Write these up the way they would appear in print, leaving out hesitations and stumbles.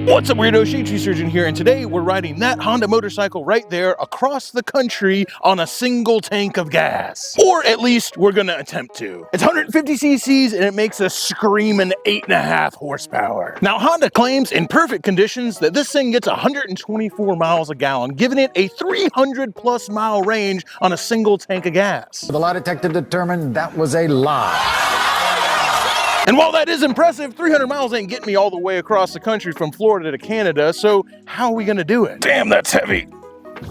What's up, weirdo? Shade Tree Surgeon here, and today we're riding that Honda motorcycle right there across the country on a single tank of gas. Or at least we're gonna attempt to. It's 150 cc's and it makes a screaming 8.5 horsepower. Now, Honda claims in perfect conditions that this thing gets 124 miles a gallon, giving it a 300+ mile range on a single tank of gas. The lie detector determined that was a lie. And while that is impressive, 300 miles ain't getting me all the way across the country from Florida to Canada, so how are we gonna do it? Damn, that's heavy.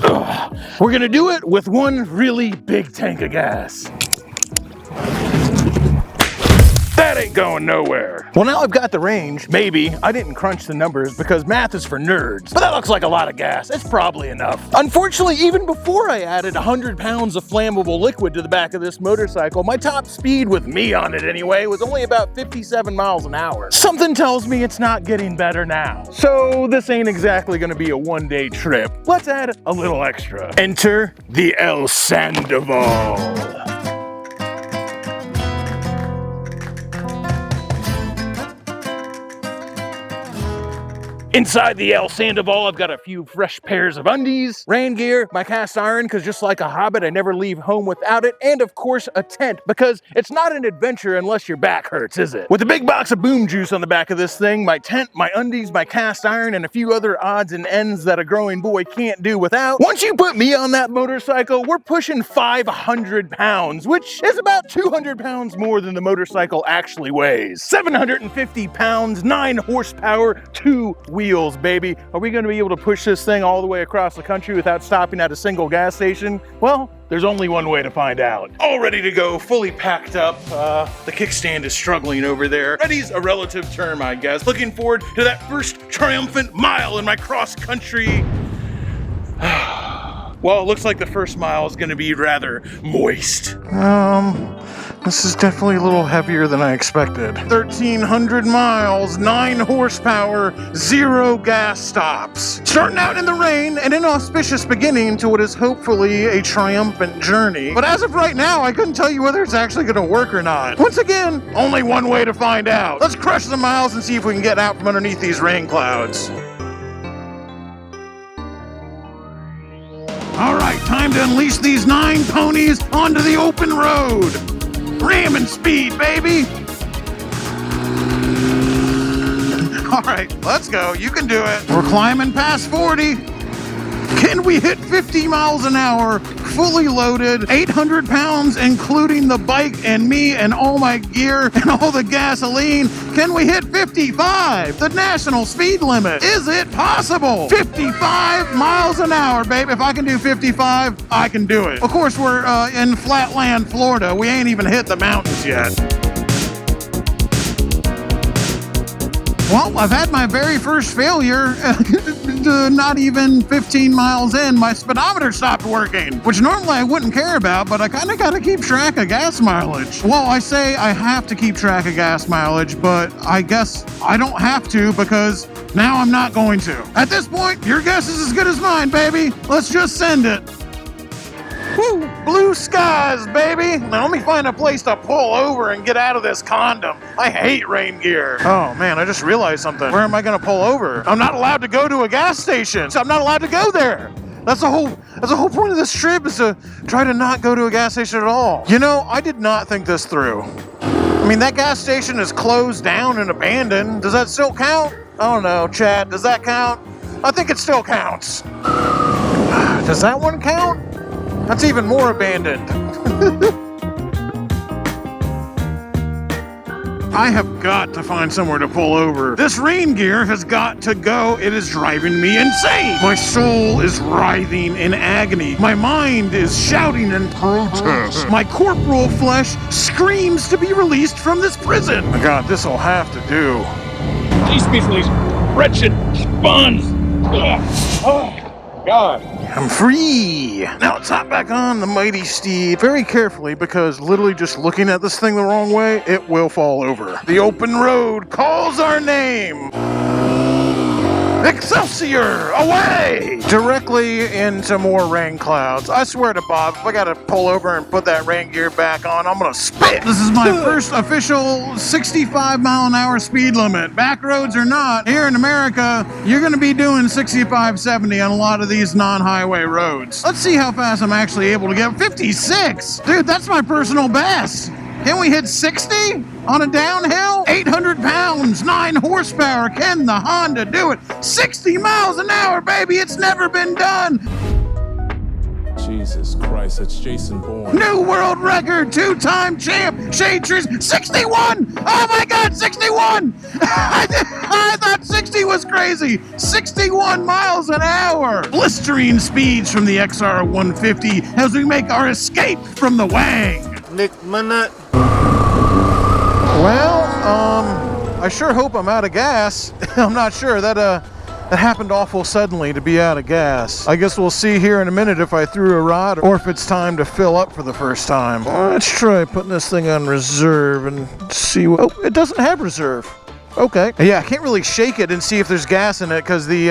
Ugh. We're gonna do it with one really big tank of gas. That ain't going nowhere. Well, now I've got the range, maybe. I didn't crunch the numbers because math is for nerds, but that looks like a lot of gas. It's probably enough. Unfortunately, even before I added 100 pounds of flammable liquid to the back of this motorcycle, my top speed, with me on it anyway, was only about 57 miles an hour. Something tells me it's not getting better now. So this ain't exactly gonna be a one-day trip. Let's add a little extra. Enter the El Sandoval. Inside the El Sandoval, I've got a few fresh pairs of undies, rain gear, my cast iron, because just like a hobbit, I never leave home without it, and of course, a tent, because it's not an adventure unless your back hurts, is it? With a big box of boom juice on the back of this thing, my tent, my undies, my cast iron, and a few other odds and ends that a growing boy can't do without. Once you put me on that motorcycle, we're pushing 500 pounds, which is about 200 pounds more than the motorcycle actually weighs. 750 pounds, 9 horsepower, 2 wheels, baby. Are we going to be able to push this thing all the way across the country without stopping at a single gas station? Well, there's only one way to find out. All ready to go, fully packed up. The kickstand is struggling over there. Ready's a relative term, I guess. Looking forward to that first triumphant mile in my cross-country. Well, it looks like the first mile is going to be rather moist. This is definitely a little heavier than I expected. 1,300 miles, 9 horsepower, 0 gas stops. Starting out in the rain, an inauspicious beginning to what is hopefully a triumphant journey. But as of right now, I couldn't tell you whether it's actually going to work or not. Once again, only one way to find out. Let's crush the miles and see if we can get out from underneath these rain clouds. All right, time to unleash these 9 ponies onto the open road. Ramming speed, baby. All right, let's go. You can do it. We're climbing past 40. Can we hit 50 miles an hour, fully loaded, 800 pounds, including the bike and me and all my gear and all the gasoline? Can we hit 55, the national speed limit? Is it possible? 55 miles an hour, baby. If I can do 55, I can do it. Of course, we're in flatland, Florida. We ain't even hit the mountains yet. Well, I've had my very first failure. Not even 15 miles in, my speedometer stopped working, which normally I wouldn't care about, but I kind of got to keep track of gas mileage. Well, I say I have to keep track of gas mileage, but I guess I don't have to because now I'm not going to. At this point, your guess is as good as mine, baby. Let's just send it. Woo! Blue skies, baby! Now let me find a place to pull over and get out of this condom. I hate rain gear. Oh man, I just realized something. Where am I gonna pull over? I'm not allowed to go to a gas station, so I'm not allowed to go there. That's the whole point of this trip, is to try to not go to a gas station at all. You know, I did not think this through. I mean, that gas station is closed down and abandoned. Does that still count? I don't know, chat, does that count? I think it still counts. Does that one count? That's even more abandoned. I have got to find somewhere to pull over. This rain gear has got to go. It is driving me insane. My soul is writhing in agony. My mind is shouting in protest. My corporal flesh screams to be released from this prison. Oh God, this will have to do. These these wretched buns. Oh, God. I'm free! Now let's hop back on the mighty steed very carefully, because literally just looking at this thing the wrong way, it will fall over. The open road calls our name! Excelsior, away! Directly into more rain clouds. I swear to Bob, if I gotta pull over and put that rain gear back on, I'm gonna spit. This is my first official 65-mile-an-hour speed limit. Back roads or not, here in America, you're gonna be doing 65, 70 on a lot of these non-highway roads. Let's see how fast I'm actually able to get. 56! Dude, that's my personal best. Can we hit 60 on a downhill? 800 pounds, 9 horsepower. Can the Honda do it? 60 miles an hour, baby. It's never been done. Jesus Christ, that's Jason Bourne. New world record, 2-time champ, Shade Trees, 61! Oh my God, 61! I thought 60 was crazy. 61 miles an hour. Blistering speeds from the XR150 as we make our escape from the Wang. Nick Minute. Well, I sure hope I'm out of gas. I'm not sure. That happened awful suddenly to be out of gas. I guess we'll see here in a minute if I threw a rod or if it's time to fill up for the first time. Let's try putting this thing on reserve and see what... Oh, it doesn't have reserve. Okay. Yeah, I can't really shake it and see if there's gas in it because the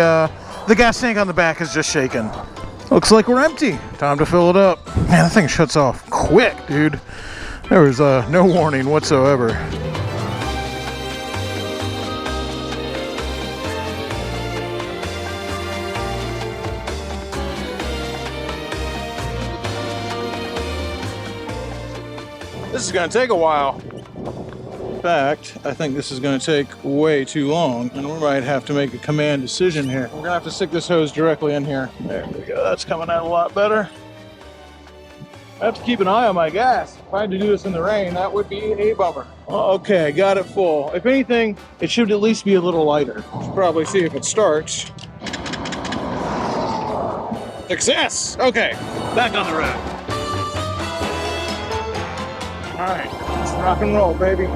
gas tank on the back is just shaking. Looks like we're empty. Time to fill it up. Man, that thing shuts off quick, dude. There was no warning whatsoever. This is going to take a while. In fact, I think this is going to take way too long, and we might have to make a command decision here. We're going to have to stick this hose directly in here. There we go. That's coming out a lot better. I have to keep an eye on my gas. If I had to do this in the rain, that would be a bummer. Okay, got it full. If anything, it should at least be a little lighter. Should probably see if it starts. Success! Okay, back on the road. All right, let's rock and roll, baby.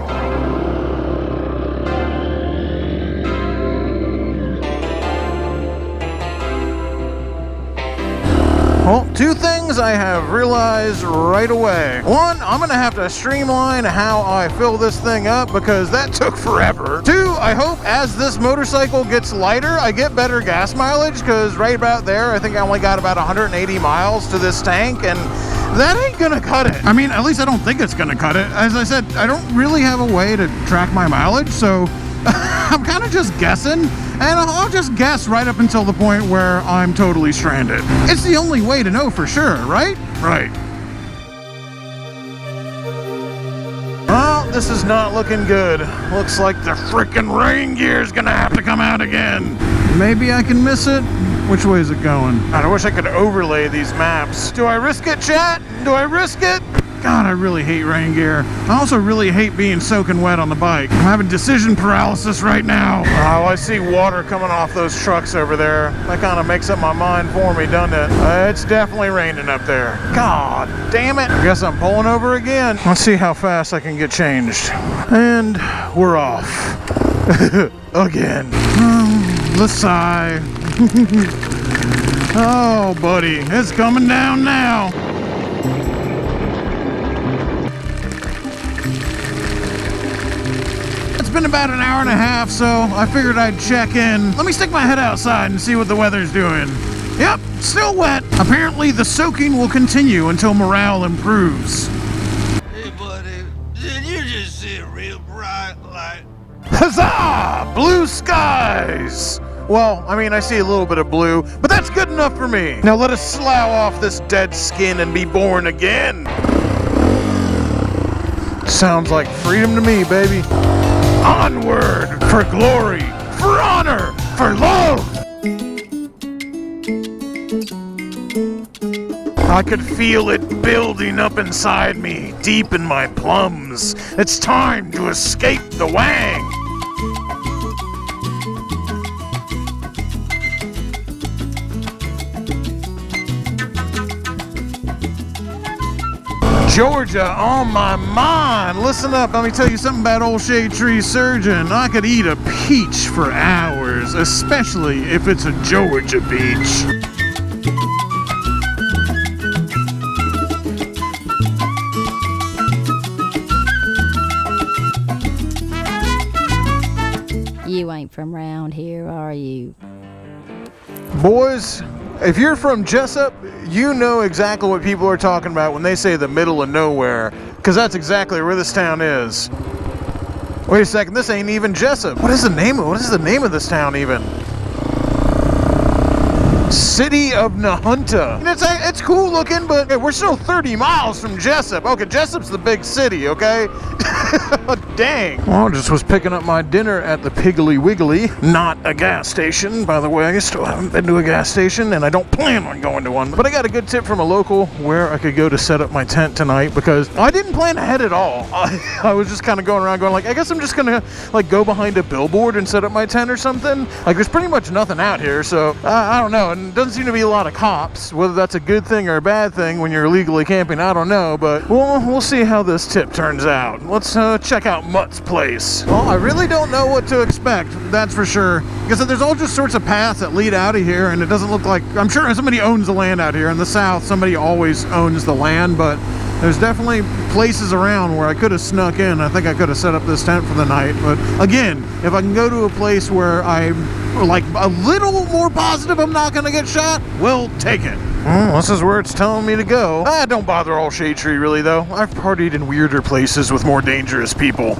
Well, two things I have realized right away. One, I'm gonna have to streamline how I fill this thing up because that took forever. Two, I hope as this motorcycle gets lighter, I get better gas mileage because right about there, I think I only got about 180 miles to this tank and that ain't gonna cut it. I mean, at least I don't think it's gonna cut it. As I said, I don't really have a way to track my mileage, so I'm kind of just guessing, and I'll just guess right up until the point where I'm totally stranded. It's the only way to know for sure, right? Right. Well, this is not looking good. Looks like the frickin' rain gear's gonna have to come out again. Maybe I can miss it. Which way is it going? God, I wish I could overlay these maps. Do I risk it, chat? Do I risk it? God, I really hate rain gear. I also really hate being soaking wet on the bike. I'm having decision paralysis right now. Oh, I see water coming off those trucks over there. That kind of makes up my mind for me, doesn't it? It's definitely raining up there. God damn it. I guess I'm pulling over again. Let's see how fast I can get changed. And we're off. Again. The sigh. Oh, buddy, it's coming down now. It's been about an hour and a half, so I figured I'd check in. Let me stick my head outside and see what the weather's doing. Yep, still wet. Apparently, the soaking will continue until morale improves. Hey, buddy, did you just see a real bright light? Huzzah! Blue skies! Well, I mean, I see a little bit of blue, but that's good enough for me. Now let us slough off this dead skin and be born again. Sounds like freedom to me, baby. Onward! For glory! For honor! For love! I could feel it building up inside me, deep in my plums. It's time to escape the Wang! Georgia on my mind. Listen up, let me tell you something about old shade tree surgeon. I could eat a peach for hours, especially if it's a Georgia peach. You ain't from around here, are you? Boys, if you're from Jessup, you know exactly what people are talking about when they say the middle of nowhere, because that's exactly where this town is. Wait a second, this ain't even Jessup. What is the name of this town even? City of Nahunta. It's cool looking, but hey, we're still 30 miles from Jessup. Okay, Jessup's the big city, okay? Dang. Well, I just was picking up my dinner at the Piggly Wiggly, not a gas station, by the way. I still haven't been to a gas station, and I don't plan on going to one. But I got a good tip from a local where I could go to set up my tent tonight, because I didn't plan ahead at all. I was just kind of going around going like, I guess I'm just gonna like go behind a billboard and set up my tent or something. Like, there's pretty much nothing out here, so I don't know. And it doesn't seem to be a lot of cops. Whether that's a good thing or a bad thing when you're illegally camping, I don't know. But we'll see how this tip turns out. Let's check out Mutt's place. Well, I really don't know what to expect, that's for sure. Because there's all just sorts of paths that lead out of here, and it doesn't look like, I'm sure somebody owns the land out here. In the South, somebody always owns the land, but there's definitely places around where I could have snuck in. I think I could have set up this tent for the night. But again, if I can go to a place where I'm like a little more positive I'm not gonna get shot, we'll take it. Well, this is where it's telling me to go. Don't bother all Shade Tree really though. I've partied in weirder places with more dangerous people.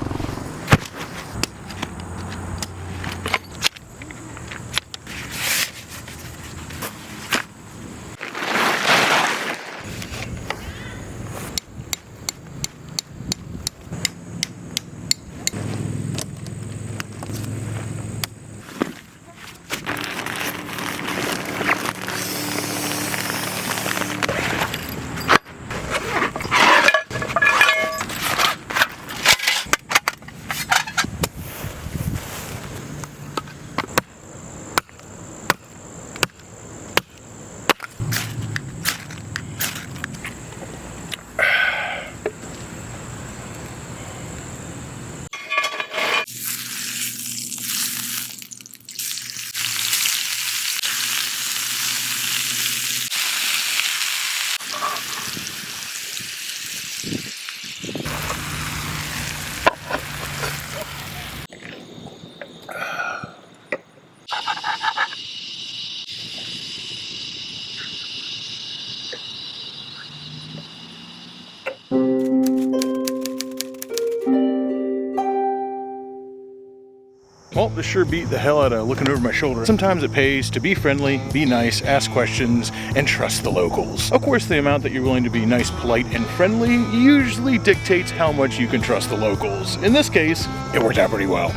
Well, this sure beat the hell out of looking over my shoulder. Sometimes it pays to be friendly, be nice, ask questions, and trust the locals. Of course, the amount that you're willing to be nice, polite, and friendly usually dictates how much you can trust the locals. In this case, it worked out pretty well.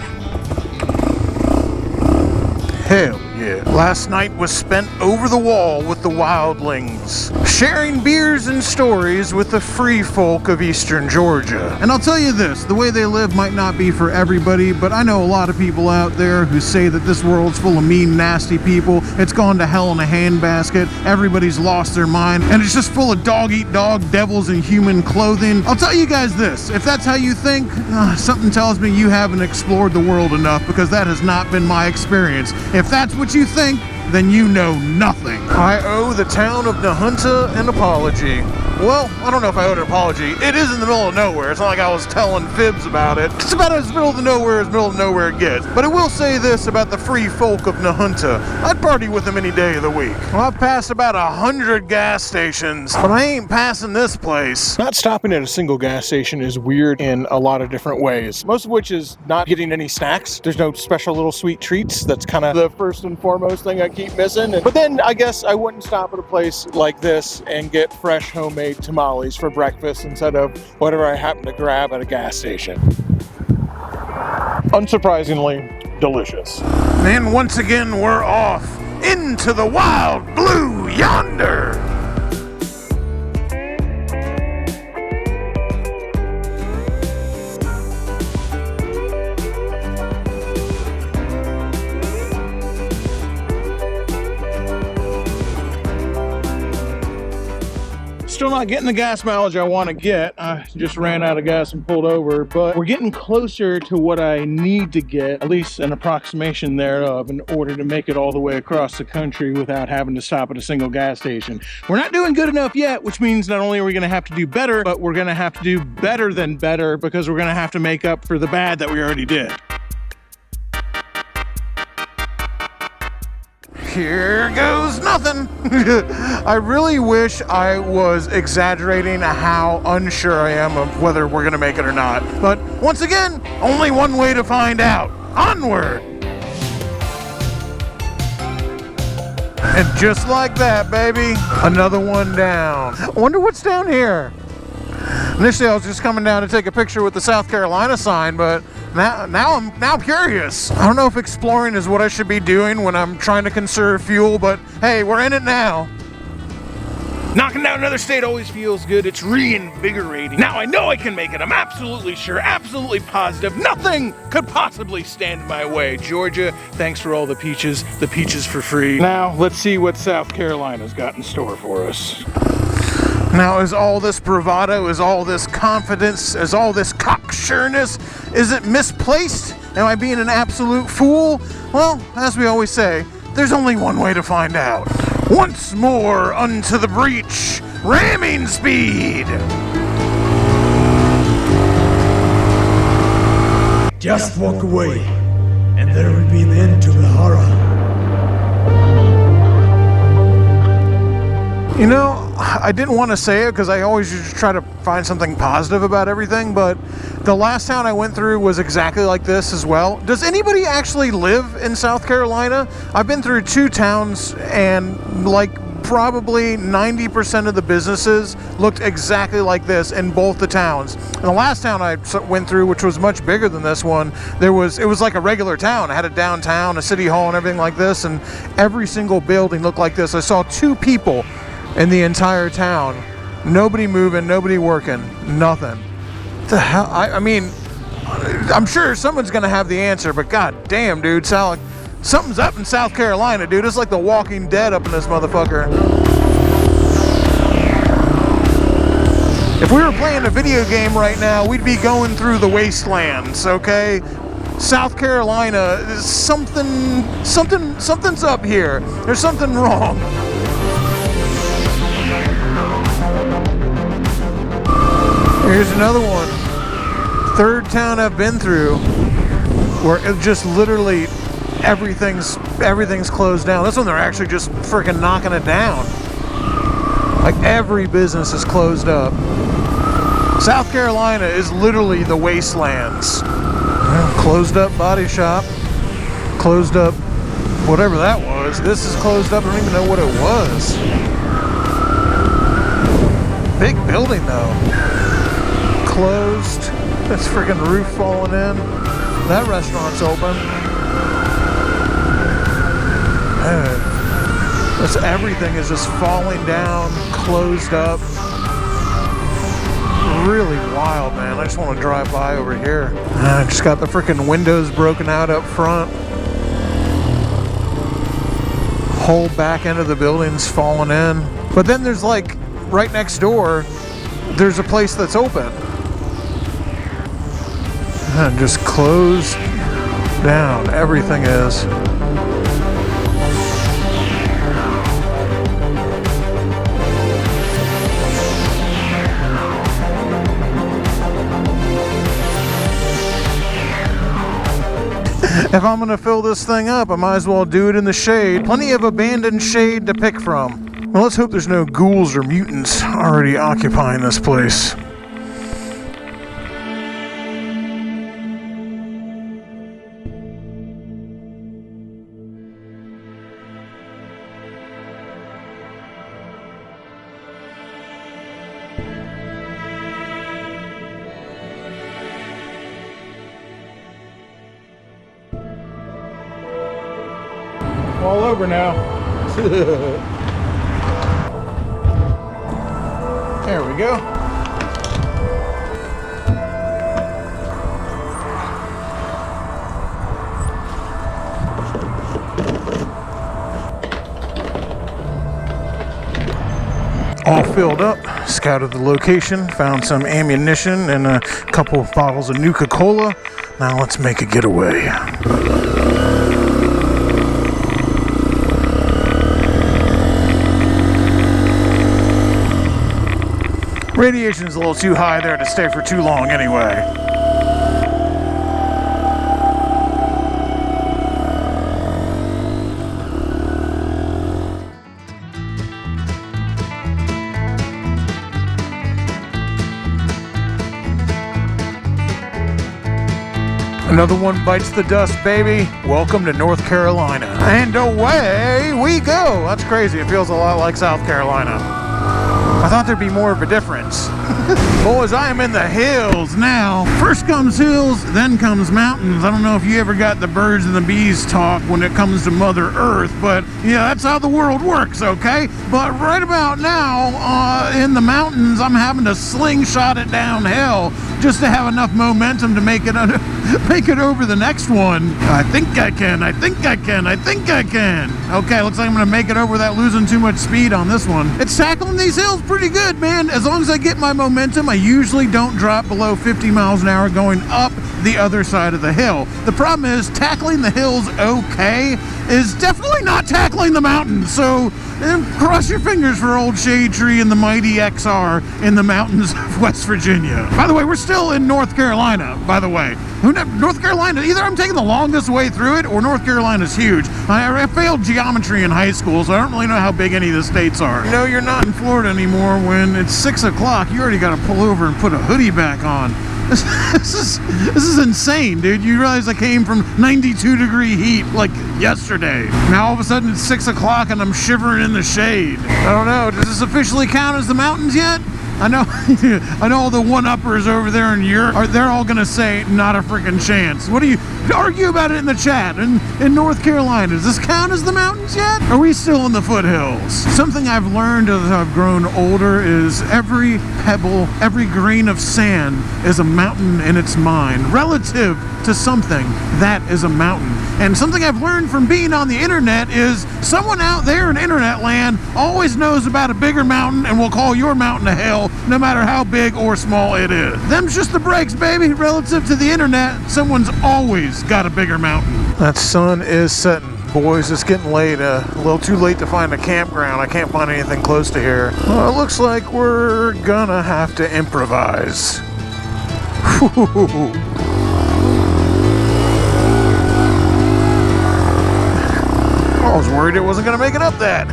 Hell yeah. Last night was spent over the wall with the wildlings, sharing beers and stories with the free folk of eastern Georgia. And I'll tell you this, the way they live might not be for everybody, but I know a lot of people out there who say that this world's full of mean, nasty people. It's gone to hell in a handbasket. Everybody's lost their mind, and it's just full of dog-eat-dog devils in human clothing. I'll tell you guys this, if that's how you think, something tells me you haven't explored the world enough, because that has not been my experience. If that's what you think, then you know nothing. I owe the town of Nahunta an apology. Well, I don't know if I owe an apology. It is in the middle of nowhere. It's not like I was telling fibs about it. It's about as middle of nowhere it gets. But I will say this about the free folk of Nahunta. I'd party with them any day of the week. Well, I've passed about 100 gas stations, but I ain't passing this place. Not stopping at a single gas station is weird in a lot of different ways. Most of which is not getting any snacks. There's no special little sweet treats. That's kind of the first and foremost thing I keep missing. But then I guess I wouldn't stop at a place like this and get fresh homemade tamales for breakfast instead of whatever I happen to grab at a gas station. Unsurprisingly delicious. And once again we're off into the wild blue yonder. Still not getting the gas mileage I want to get. I just ran out of gas and pulled over, but we're getting closer to what I need to get, at least an approximation thereof, in order to make it all the way across the country without having to stop at a single gas station. We're not doing good enough yet, which means not only are we going to have to do better, but we're going to have to do better than better, because we're going to have to make up for the bad that we already did. here goes nothing. I really wish I was exaggerating how unsure I am of whether we're gonna make it or not. But once again, only one way to find out. Onward! And just like that, baby, another one down. I wonder what's down here. Initially, I was just coming down to take a picture with the South Carolina sign, but now I'm curious. I don't know if exploring is what I should be doing when I'm trying to conserve fuel, but hey, we're in it now. Knocking down another state always feels good. It's reinvigorating. Now I know I can make it. I'm absolutely sure, absolutely positive. Nothing could possibly stand in my way. Georgia, thanks for all the peaches for free. Now let's see what South Carolina's got in store for us. Now, is all this bravado, is all this confidence, is all this cocksureness, is it misplaced? Am I being an absolute fool? Well, as we always say, there's only one way to find out. Once more unto the breach, ramming speed! Just walk away, and there will be an end to the horror. You know, I didn't want to say it because I always just try to find something positive about everything, but the last town I went through was exactly like this as well. Does anybody actually live in South Carolina? I've been through 2 towns and like probably 90% of the businesses looked exactly like this in both the towns. And the last town I went through, which was much bigger than this one, it was like a regular town. It had a downtown, a city hall and everything like this, and every single building looked like this. I saw 2 people in the entire town. Nobody moving, nobody working, nothing. What the hell? I mean, I'm sure someone's gonna have the answer, but god damn, dude, something's up in South Carolina, dude. It's like the Walking Dead up in this motherfucker. If we were playing a video game right now, we'd be going through the wastelands, okay? South Carolina, something's up here. There's something wrong. Here's another one. 3rd town I've been through where it just literally everything's closed down. This one they're actually just freaking knocking it down. Like every business is closed up. South Carolina is literally the wastelands. Closed up body shop. Closed up whatever that was. This is closed up. I don't even know what it was. Big building though. Closed. This freaking roof falling in. That restaurant's open. Everything is just falling down, closed up. Really wild, man. I just want to drive by over here. I just got the freaking windows broken out up front. Whole back end of the building's falling in. But then there's like right next door, there's a place that's open. And just closed down. Everything is. If I'm gonna fill this thing up, I might as well do it in the shade. Plenty of abandoned shade to pick from. Well, let's hope there's no ghouls or mutants already occupying this place. All over now. There we go. All filled up, scouted the location, found some ammunition and a couple bottles of Nuka-Cola. Now let's make a getaway. Radiation's a little too high there to stay for too long anyway. Another one bites the dust, baby. Welcome to North Carolina. And away we go. That's crazy. It feels a lot like South Carolina. I thought there'd be more of a difference. Boys, I am in the hills now. First comes hills, then comes mountains. I don't know if you ever got the birds and the bees talk when it comes to Mother Earth, but yeah, that's how the world works, okay? But right about now, in the mountains, I'm having to slingshot it downhill just to have enough momentum to make it over the next one. I think I can. Okay, looks like I'm gonna make it over that losing too much speed on this one. It's tackling these hills pretty good, man. As long as I get my momentum, I usually don't drop below 50 miles an hour going up the other side of the hill. The problem is tackling the hills okay is definitely not tackling the mountains. So cross your fingers for old Shade Tree and the mighty XR in the mountains of West Virginia. By the way, we're still in North Carolina, by the way. North Carolina, either I'm taking the longest way through it or North Carolina's huge. I failed geometry in high school, so I don't really know how big any of the states are. You know, you're not in Florida anymore when it's 6 o'clock. You already got to pull over and put a hoodie back on. This is insane, dude. You realize I came from 92-degree heat like yesterday. Now all of a sudden it's 6 o'clock and I'm shivering in the shade. I don't know. Does this officially count as the mountains yet? I know, I know all the one-uppers over there in Europe, they're all gonna say, not a freaking chance. What do you, argue about it in the chat. In North Carolina, does this count as the mountains yet? Are we still in the foothills? Something I've learned as I've grown older is every pebble, every grain of sand is a mountain in its mind. Relative to something, that is a mountain. And something I've learned from being on the internet is someone out there in internet land always knows about a bigger mountain and will call your mountain a hill, no matter how big or small it is. Them's just the breaks, baby. Relative to the internet, someone's always got a bigger mountain. That sun is setting. Boys, it's getting late. A little too late to find a campground. I can't find anything close to here. Well, it looks like we're gonna have to improvise. I was worried it wasn't gonna make it up that.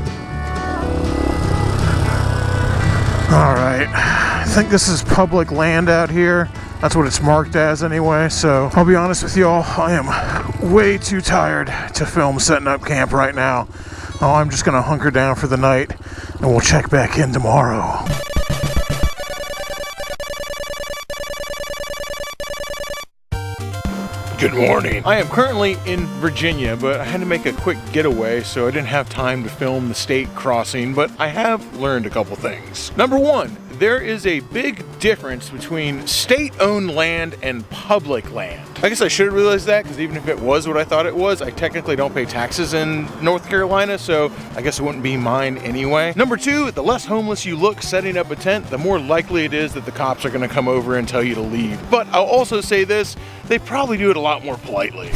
Alright, I think this is public land out here. That's what it's marked as anyway, so I'll be honest with y'all, I am way too tired to film setting up camp right now. Oh, I'm just gonna hunker down for the night and we'll check back in tomorrow. Good morning. I am currently in Virginia, but I had to make a quick getaway, so I didn't have time to film the state crossing, but I have learned a couple things. Number one, there is a big difference between state-owned land and public land. I guess I should have realized that, because even if it was what I thought it was, I technically don't pay taxes in North Carolina, so I guess it wouldn't be mine anyway. Number two, the less homeless you look setting up a tent, the more likely it is that the cops are going to come over and tell you to leave. But I'll also say this, they probably do it a lot more politely.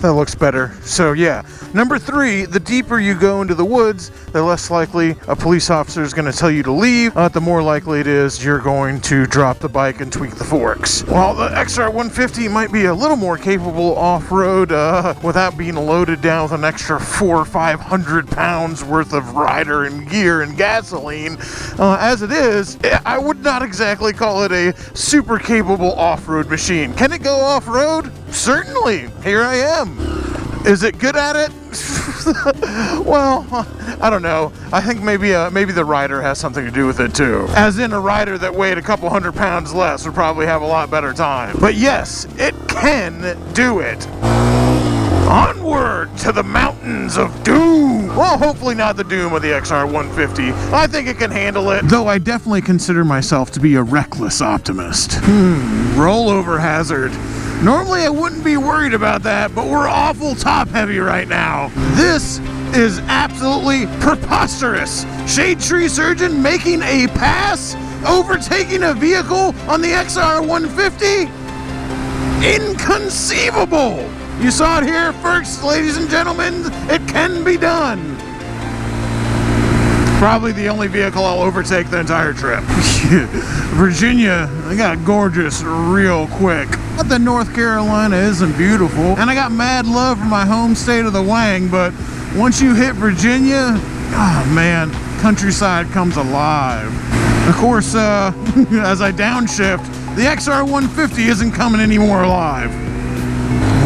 That looks better. So yeah. Number three, the deeper you go into the woods, the less likely a police officer is going to tell you to leave. The more likely it is you're going to drop the bike and tweak the forks. While the XR150 might be a little more capable off-road without being loaded down with an extra 400 or 500 pounds worth of rider and gear and gasoline, as it is, I would not exactly call it a super capable off-road machine. Can it go off-road? Certainly. Here I am. Is it good at it? Well, I don't know. I think maybe the rider has something to do with it too. As in, a rider that weighed a couple 100 pounds less would probably have a lot better time. But yes, it can do it. Onward to the mountains of doom. Well, hopefully not the doom of the XR150. I think it can handle it. Though I definitely consider myself to be a reckless optimist. Rollover hazard. Normally I wouldn't be worried about that, but we're awful top heavy right now. This is absolutely preposterous. Shade tree surgeon making a pass, overtaking a vehicle on the XR150? Inconceivable! You saw it here first, ladies and gentlemen. It can be done. Probably the only vehicle I'll overtake the entire trip. Virginia, they got gorgeous real quick. But the North Carolina isn't beautiful. And I got mad love for my home state of the Wang, but once you hit Virginia, oh man, countryside comes alive. Of course, as I downshift, The XR150 isn't coming any more alive.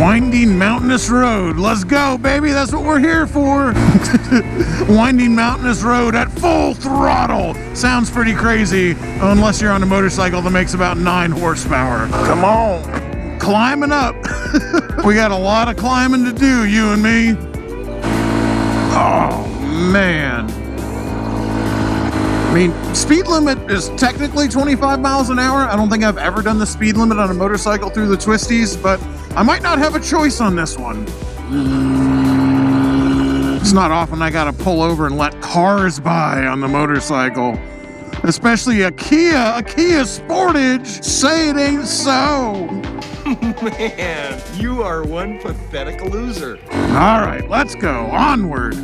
Winding mountainous road. Let's go, baby. That's what we're here for. Winding mountainous road at full throttle. Sounds pretty crazy, unless you're on a motorcycle that makes about 9 horsepower. Come on. Climbing up. We got a lot of climbing to do, you and me. Oh, man. I mean, speed limit is technically 25 miles an hour. I don't think I've ever done the speed limit on a motorcycle through the twisties, but I might not have a choice on this one. It's not often I gotta pull over and let cars by on the motorcycle. Especially a Kia Sportage. Say it ain't so. Man, you are one pathetic loser. All right, let's go. Onward.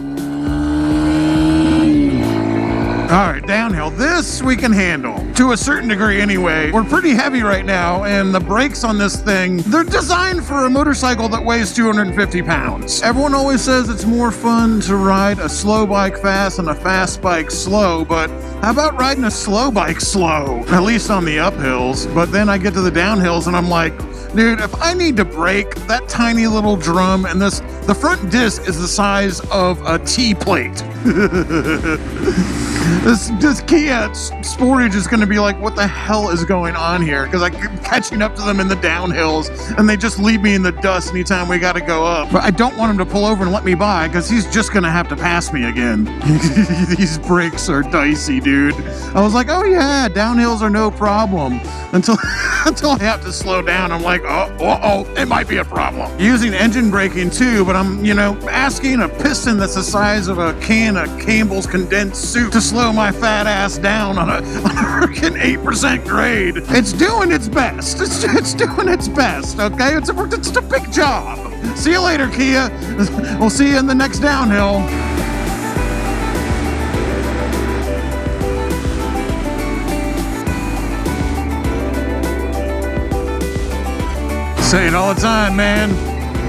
All right, downhill. This we can handle. To a certain degree anyway. We're pretty heavy right now, and the brakes on this thing, they're designed for a motorcycle that weighs 250 pounds. Everyone always says it's more fun to ride a slow bike fast and a fast bike slow, but how about riding a slow bike slow? At least on the uphills. But then I get to the downhills and I'm like, dude, if I need to brake, that tiny little drum and the front disc is the size of a T-plate. This Kia Sportage is going to be like, what the hell is going on here? Because I'm catching up to them in the downhills, and they just leave me in the dust anytime we got to go up. But I don't want him to pull over and let me by, because he's just going to have to pass me again. These brakes are dicey, dude. I was like, oh yeah, downhills are no problem. Until I have to slow down, I'm like, oh, it might be a problem. Using engine braking too, but I'm, asking a piston that's the size of a can of Campbell's condensed soup to slow my fat ass down on a freaking 8% grade. It's doing its best. It's doing its best, okay? It's a big job. See you later, Kia. We'll see you in the next downhill. Say it all the time, man.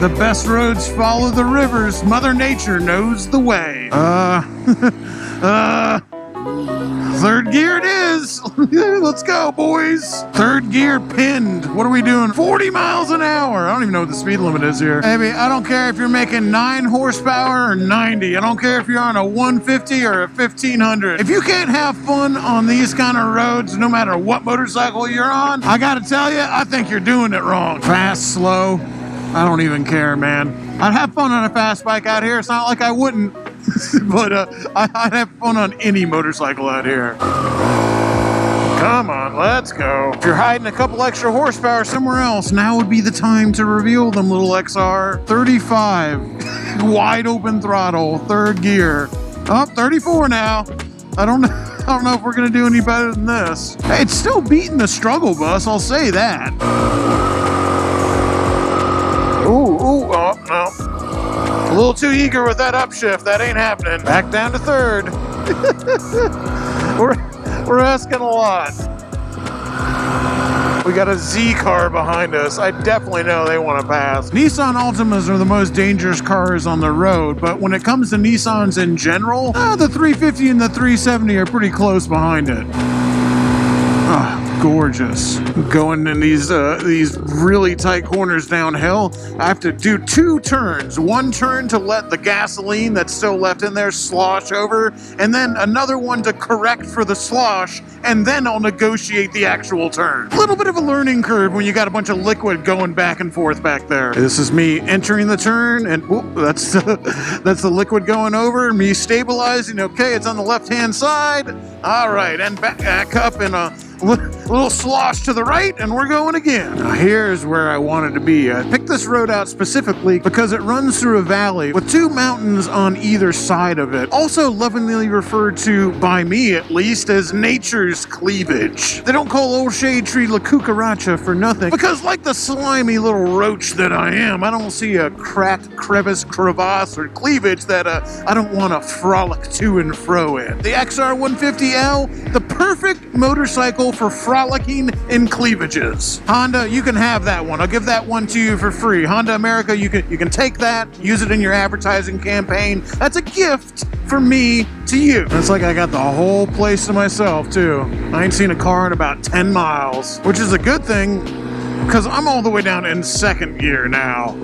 The best roads follow the rivers. Mother Nature knows the way. Third gear it is. Let's go, boys. Third gear pinned. What are we doing? 40 miles an hour. I don't even know what the speed limit is here. Baby, I don't care if you're making 9 horsepower or 90. I don't care if you're on a 150 or a 1500. If you can't have fun on these kind of roads, no matter what motorcycle you're on, I gotta tell you, I think you're doing it wrong. Fast, slow, I don't even care, man. I'd have fun on a fast bike out here. It's not like I wouldn't. But I'd have fun on any motorcycle out here. Come on, let's go. If you're hiding a couple extra horsepower somewhere else, now would be the time to reveal them, little XR. 35, wide open throttle, third gear. Oh, 34 now. I don't know if we're gonna do any better than this. Hey, it's still beating the struggle bus, I'll say that. Oh, no. A little too eager with that upshift. That ain't happening. Back down to third. We're asking a lot. We got a Z car behind us. I definitely know they want to pass. Nissan Altimas are the most dangerous cars on the road, but when it comes to Nissans in general, the 350 and the 370 are pretty close behind it. Gorgeous. Going in these really tight corners downhill, I have to do 2 turns. One turn to let the gasoline that's still left in there slosh over, and then another one to correct for the slosh, and then I'll negotiate the actual turn. A little bit of a learning curve when you got a bunch of liquid going back and forth back there. This is me entering the turn, and that's the liquid going over, me stabilizing. Okay, it's on the left-hand side. All right, and back up in a little slosh to the right, and we're going again. Now here's where I wanted to be. I picked this road out specifically because it runs through a valley with 2 mountains on either side of it. Also lovingly referred to, by me at least, as nature's cleavage. They don't call old shade tree La Cucaracha for nothing, because like the slimy little roach that I am, I don't see a cracked crevice, crevasse, or cleavage that I don't want to frolic to and fro in. The XR150L, the perfect motorcycle downhill for frolicking in cleavages. Honda, you can have that one. I'll give that one to you for free. Honda America, you can take that, use it in your advertising campaign. That's a gift for me to you. It's like I got the whole place to myself too. I ain't seen a car in about 10 miles, which is a good thing because I'm all the way down in second gear now.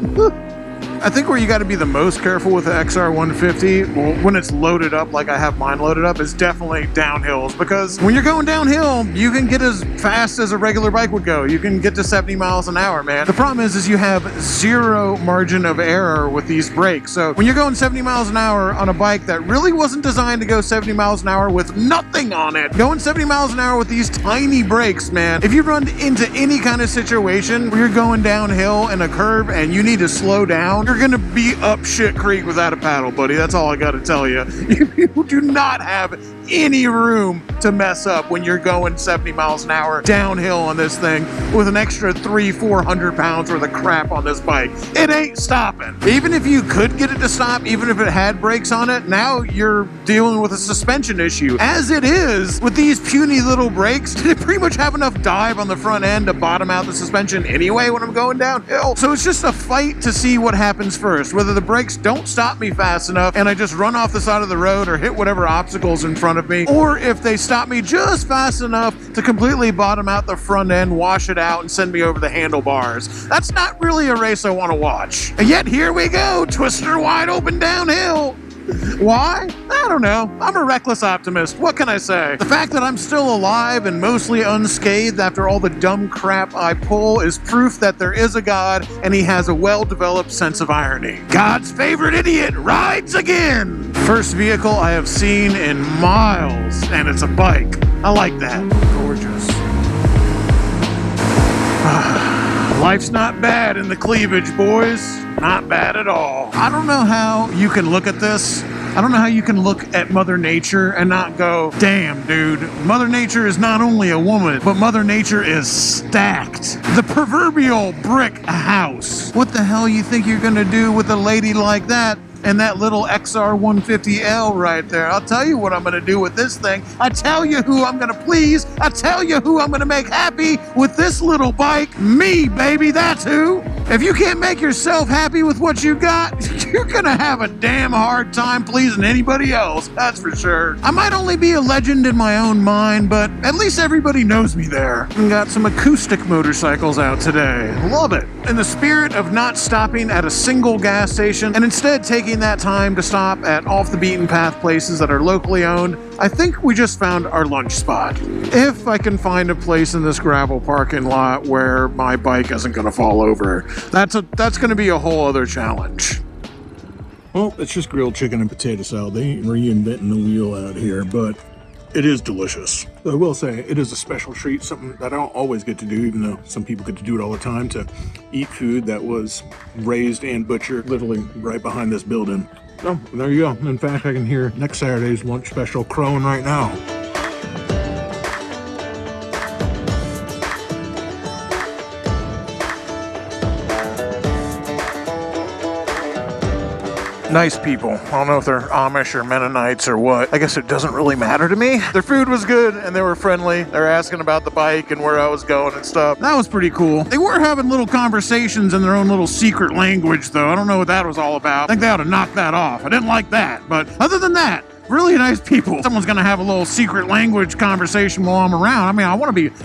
I think where you got to be the most careful with the XR150, well, when it's loaded up like I have mine loaded up, is definitely downhills, because when you're going downhill, you can get as fast as a regular bike would go. You can get to 70 miles an hour, man. The problem is you have zero margin of error with these brakes. So when you're going 70 miles an hour on a bike that really wasn't designed to go 70 miles an hour with nothing on it, going 70 miles an hour with these tiny brakes, man, if you run into any kind of situation where you're going downhill in a curve and you need to slow down, you're gonna be up shit creek without a paddle, buddy. That's all I gotta tell you. You do not have any room to mess up when you're going 70 miles an hour downhill on this thing with an extra 300-400 pounds worth of crap on this bike. It ain't stopping. Even if you could get it to stop, even if it had brakes on it, now you're dealing with a suspension issue. As it is, with these puny little brakes, they pretty much have enough dive on the front end to bottom out the suspension anyway when I'm going downhill. So it's just a fight to see what happens first, whether the brakes don't stop me fast enough and I just run off the side of the road or hit whatever obstacles in front of me, or if they stop me just fast enough to completely bottom out the front end, wash it out, and send me over the handlebars. That's not really a race I want to watch. And yet here we go, twister wide open downhill. Why? I don't know. I'm a reckless optimist. What can I say? The fact that I'm still alive and mostly unscathed after all the dumb crap I pull is proof that there is a God and he has a well-developed sense of irony. God's favorite idiot rides again! First vehicle I have seen in miles, and it's a bike. I like that. Gorgeous. Life's not bad in the cleavage, boys. Not bad at all. I don't know how you can look at this. I don't know how you can look at Mother Nature and not go, damn, dude, Mother Nature is not only a woman, but Mother Nature is stacked. The proverbial brick house. What the hell you think you're gonna do with a lady like that? And that little XR150L right there. I'll tell you what I'm gonna do with this thing. I tell you who I'm gonna please. I tell you who I'm gonna make happy with this little bike. Me, baby, that's who. If you can't make yourself happy with what you got, you're gonna have a damn hard time pleasing anybody else, that's for sure. I might only be a legend in my own mind, but at least everybody knows me there. And got some acoustic motorcycles out today. Love it. In the spirit of not stopping at a single gas station and instead taking that time to stop at off the beaten path places that are locally owned, I think we just found our lunch spot. If I can find a place in this gravel parking lot where my bike isn't gonna fall over, that's gonna be a whole other challenge. Well, it's just grilled chicken and potato salad. They ain't reinventing the wheel out here, but it is delicious. I will say, it is a special treat, something that I don't always get to do, even though some people get to do it all the time, to eat food that was raised and butchered literally right behind this building. So, there you go. In fact, I can hear next Saturday's lunch special crowing right now. Nice people. I don't know if they're Amish or Mennonites or what. I guess it doesn't really matter to me. Their food was good and they were friendly. They were asking about the bike and where I was going and stuff. That was pretty cool. They were having little conversations in their own little secret language though. I don't know what that was all about. I think they ought to knock that off. I didn't like that. But other than that, really nice people. Someone's gonna have a little secret language conversation while I'm around. I mean,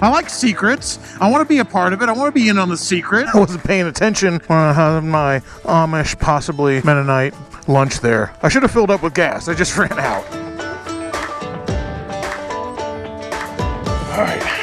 I like secrets. I want to be a part of it. I want to be in on the secret. I wasn't paying attention when I had my Amish, possibly Mennonite lunch there. I should have filled up with gas. I just ran out. All right.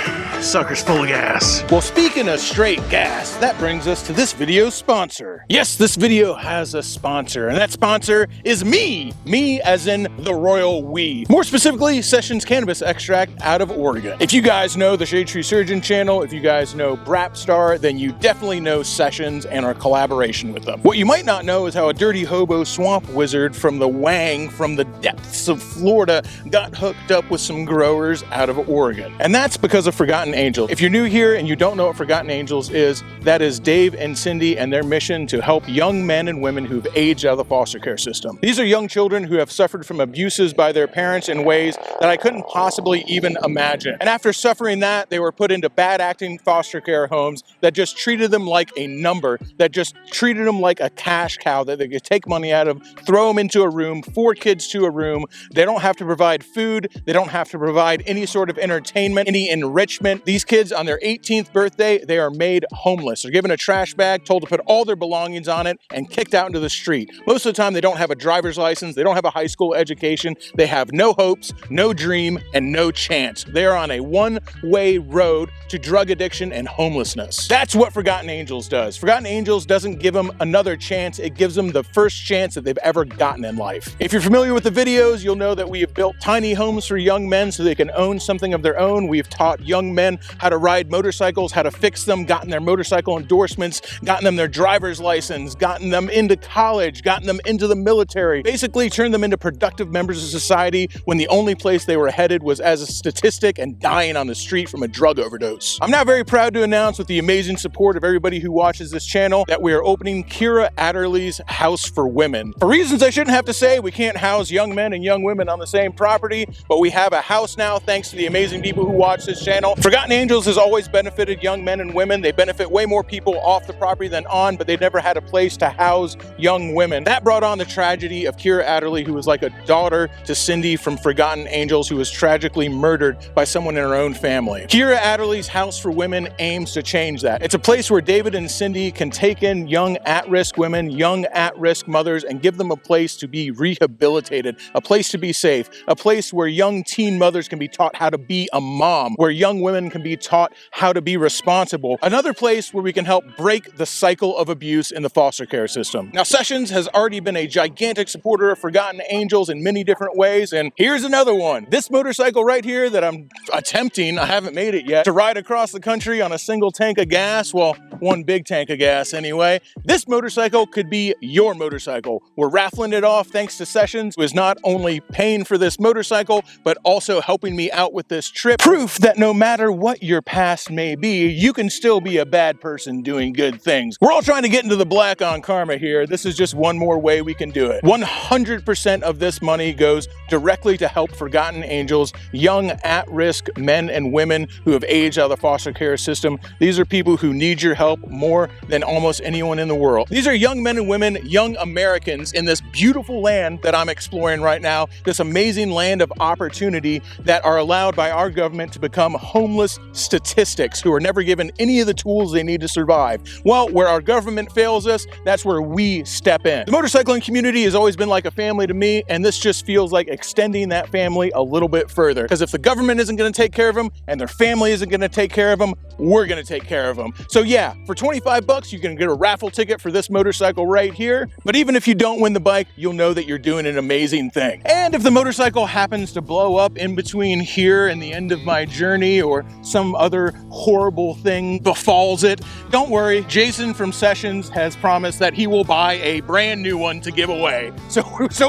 Sucker's full of gas. Well, speaking of straight gas, that brings us to this video's sponsor. Yes, this video has a sponsor, and that sponsor is me. Me as in the royal we. More specifically, Sessions Cannabis Extract out of Oregon. If you guys know the Shade Tree Surgeon channel, if you guys know Brapstar, then you definitely know Sessions and our collaboration with them. What you might not know is how a dirty hobo swamp wizard from the Wang from the depths of Florida got hooked up with some growers out of Oregon. And that's because of Forgotten Angels. If you're new here and you don't know what Forgotten Angels is, that is Dave and Cindy and their mission to help young men and women who've aged out of the foster care system. These are young children who have suffered from abuses by their parents in ways that I couldn't possibly even imagine. And after suffering that, they were put into bad acting foster care homes that just treated them like a number, that just treated them like a cash cow that they could take money out of, throw them into a room, 4 kids to a room. They don't have to provide food. They don't have to provide any sort of entertainment, any enrichment. These kids on their 18th birthday, they are made homeless. They're given a trash bag, told to put all their belongings on it, and kicked out into the street. Most of the time, they don't have a driver's license. They don't have a high school education. They have no hopes, no dream, and no chance. They are on a one-way road to drug addiction and homelessness. That's what Forgotten Angels does. Forgotten Angels doesn't give them another chance. It gives them the first chance that they've ever gotten in life. If you're familiar with the videos, you'll know that we have built tiny homes for young men so they can own something of their own. We've taught young men how to ride motorcycles, how to fix them, gotten their motorcycle endorsements, gotten them their driver's license, gotten them into college, gotten them into the military, basically turned them into productive members of society when the only place they were headed was as a statistic and dying on the street from a drug overdose. I'm now very proud to announce, with the amazing support of everybody who watches this channel, that we are opening Kira Adderley's House for Women. For reasons I shouldn't have to say, we can't house young men and young women on the same property, but we have a house now thanks to the amazing people who watch this channel. Forgotten Angels has always benefited young men and women. They benefit way more people off the property than on, but they never had a place to house young women. That brought on the tragedy of Kira Adderley, who was like a daughter to Cindy from Forgotten Angels, who was tragically murdered by someone in her own family. Kira Adderley's House for Women aims to change that. It's a place where David and Cindy can take in young at-risk women, young at-risk mothers, and give them a place to be rehabilitated, a place to be safe, a place where young teen mothers can be taught how to be a mom, where young women can be taught how to be responsible. Another place where we can help break the cycle of abuse in the foster care system. Now, Sessions has already been a gigantic supporter of Forgotten Angels in many different ways, and here's another one. This motorcycle right here that I'm attempting, I haven't made it yet, to ride across the country on a single tank of gas, well, one big tank of gas anyway. This motorcycle could be your motorcycle. We're raffling it off thanks to Sessions, who is not only paying for this motorcycle, but also helping me out with this trip. Proof that no matter what your past may be, you can still be a bad person doing good things. We're all trying to get into the black on karma here. This is just one more way we can do it. 100% of this money goes directly to help Forgotten Angels, young at-risk men and women who have aged out of the foster care system. These are people who need your help more than almost anyone in the world. These are young men and women, young Americans in this beautiful land that I'm exploring right now, this amazing land of opportunity that are allowed by our government to become homeless statistics who are never given any of the tools they need to survive. Well, where our government fails us, that's where we step in. The motorcycling community has always been like a family to me, and this just feels like extending that family a little bit further. Because if the government isn't going to take care of them and their family isn't going to take care of them, we're going to take care of them. So yeah, for 25 bucks, you can get a raffle ticket for this motorcycle right here. But even if you don't win the bike, you'll know that you're doing an amazing thing. And if the motorcycle happens to blow up in between here and the end of my journey, or some other horrible thing befalls it, don't worry. Jason from Sessions has promised that he will buy a brand new one to give away. So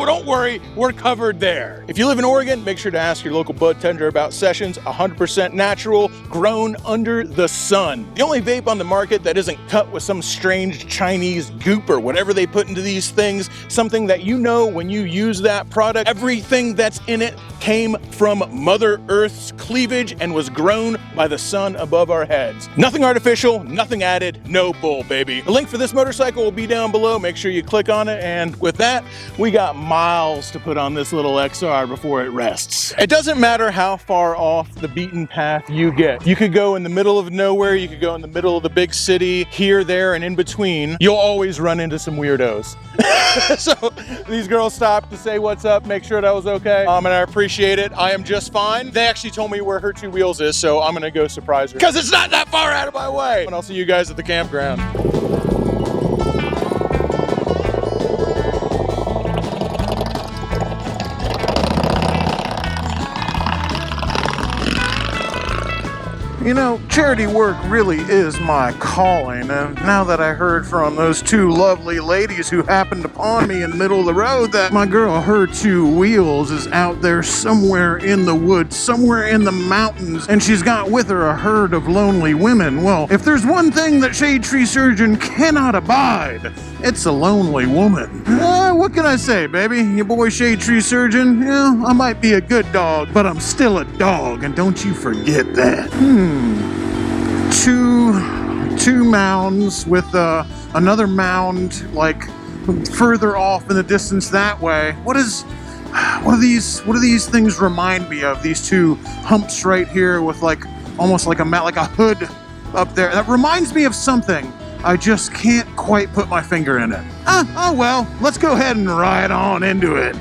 don't worry, we're covered there. If you live in Oregon, make sure to ask your local bud tender about Sessions. 100% natural, grown under the sun. The only vape on the market that isn't cut with some strange Chinese goop or whatever they put into these things, something that you know when you use that product, everything that's in it came from Mother Earth's cleavage and was grown by the sun above our heads. Nothing artificial, nothing added, no bull, baby. The link for this motorcycle will be down below. Make sure you click on it, and with that, we got miles to put on this little XR before it rests. It doesn't matter how far off the beaten path you get. You could go in the middle of nowhere, you could go in the middle of the big city, here, there, and in between. You'll always run into some weirdos. So these girls stopped to say what's up, make sure that was okay, and I appreciate it. I am just fine. They actually told me where her 2 wheels is, so I'm gonna go surprise her, because it's not that far out of my way. And I'll see you guys at the campground. You know, Charity work really is my calling, and now that I heard from those two lovely ladies who happened upon me in the middle of the road that my girl, her two wheels, is out there somewhere in the woods, somewhere in the mountains, and she's got with her a herd of lonely women, well, if there's one thing that Shade Tree Surgeon cannot abide, it's a lonely woman. What can I say, baby? Your boy Shade Tree Surgeon, yeah, I might be a good dog, but I'm still a dog, and don't you forget that. Two mounds with another mound like further off in the distance that way. What do these things remind me of? These two humps right here with like almost like a hood up there. That reminds me of something. I just can't quite put my finger in it. Oh well, let's go ahead and ride on into it.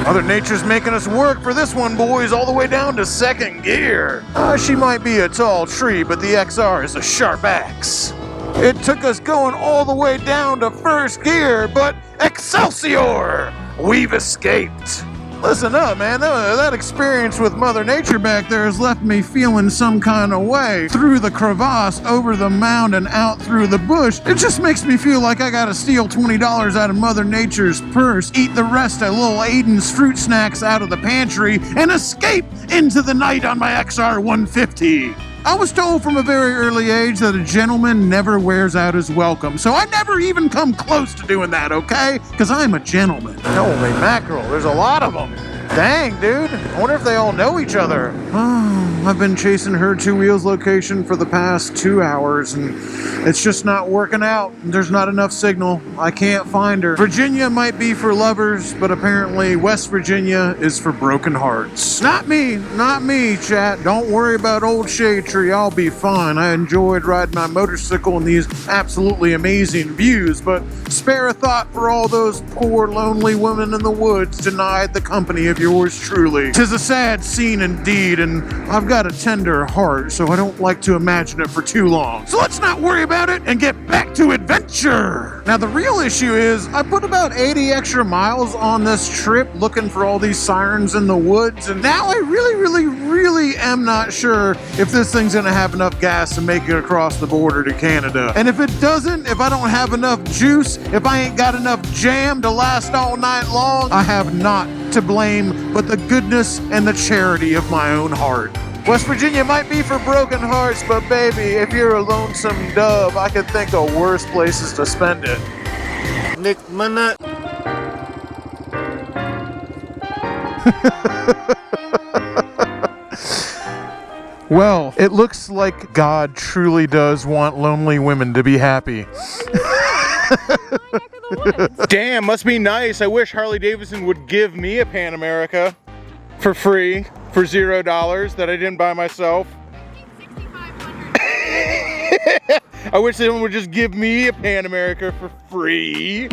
Mother Nature's making us work for this one, boys, all the way down to second gear. She might be a tall tree, but the XR is a sharp axe. It took us going all the way down to first gear, but Excelsior! We've escaped. Listen up, man. That experience with Mother Nature back there has left me feeling some kind of way. Through the crevasse, over the mound, and out through the bush. It just makes me feel like I gotta steal $20 out of Mother Nature's purse, eat the rest of little Aiden's fruit snacks out of the pantry, and escape into the night on my XR150. I was told from a very early age that a gentleman never wears out his welcome, so I never even come close to doing that, okay? Because I'm a gentleman. Holy mackerel, there's a lot of them. Dang, dude. I wonder if they all know each other. I've been chasing her two wheels location for the past 2 hours, and it's just not working out. There's not enough signal. I can't find her. Virginia might be for lovers, but apparently West Virginia is for broken hearts. Not me, chat. Don't worry about old Shade Tree. I'll be fine. I enjoyed riding my motorcycle in these absolutely amazing views, but spare a thought for all those poor lonely women in the woods denied the company of yours truly. 'Tis a sad scene indeed, and I've got a tender heart, so I don't like to imagine it for too long. So let's not worry about it and get back to adventure. Now the real issue is I put about 80 extra miles on this trip looking for all these sirens in the woods, and now I really am not sure if this thing's gonna have enough gas to make it across the border to Canada. And if it doesn't, if I don't have enough juice, if I ain't got enough jam to last all night long, I have not to blame but the goodness and the charity of my own heart. West Virginia might be for broken hearts, but baby, if you're a lonesome dove, I could think of worse places to spend it. Nick Minute. Well, it looks like God truly does want lonely women to be happy. Damn, must be nice. I wish Harley Davidson would give me a Pan America for free for $0 that I didn't buy myself. I wish someone would just give me a Pan America for free.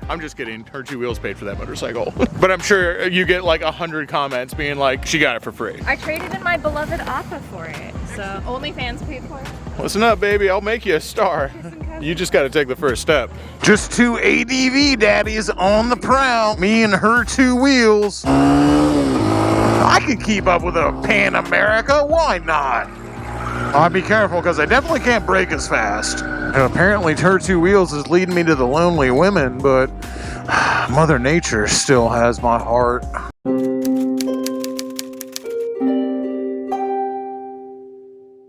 I'm just kidding. Her two wheels paid for that motorcycle. But I'm sure you get like 100 comments being like, she got it for free. I traded in my beloved Appa for it, so OnlyFans paid for it. Listen up, baby. I'll make you a star. You just got to take the first step. Just two ADV daddies on the prowl. Me and her two wheels. I could keep up with a Pan America. Why not? I'll be careful because I definitely can't brake as fast. And apparently her two wheels is leading me to the lonely women, but Mother Nature still has my heart.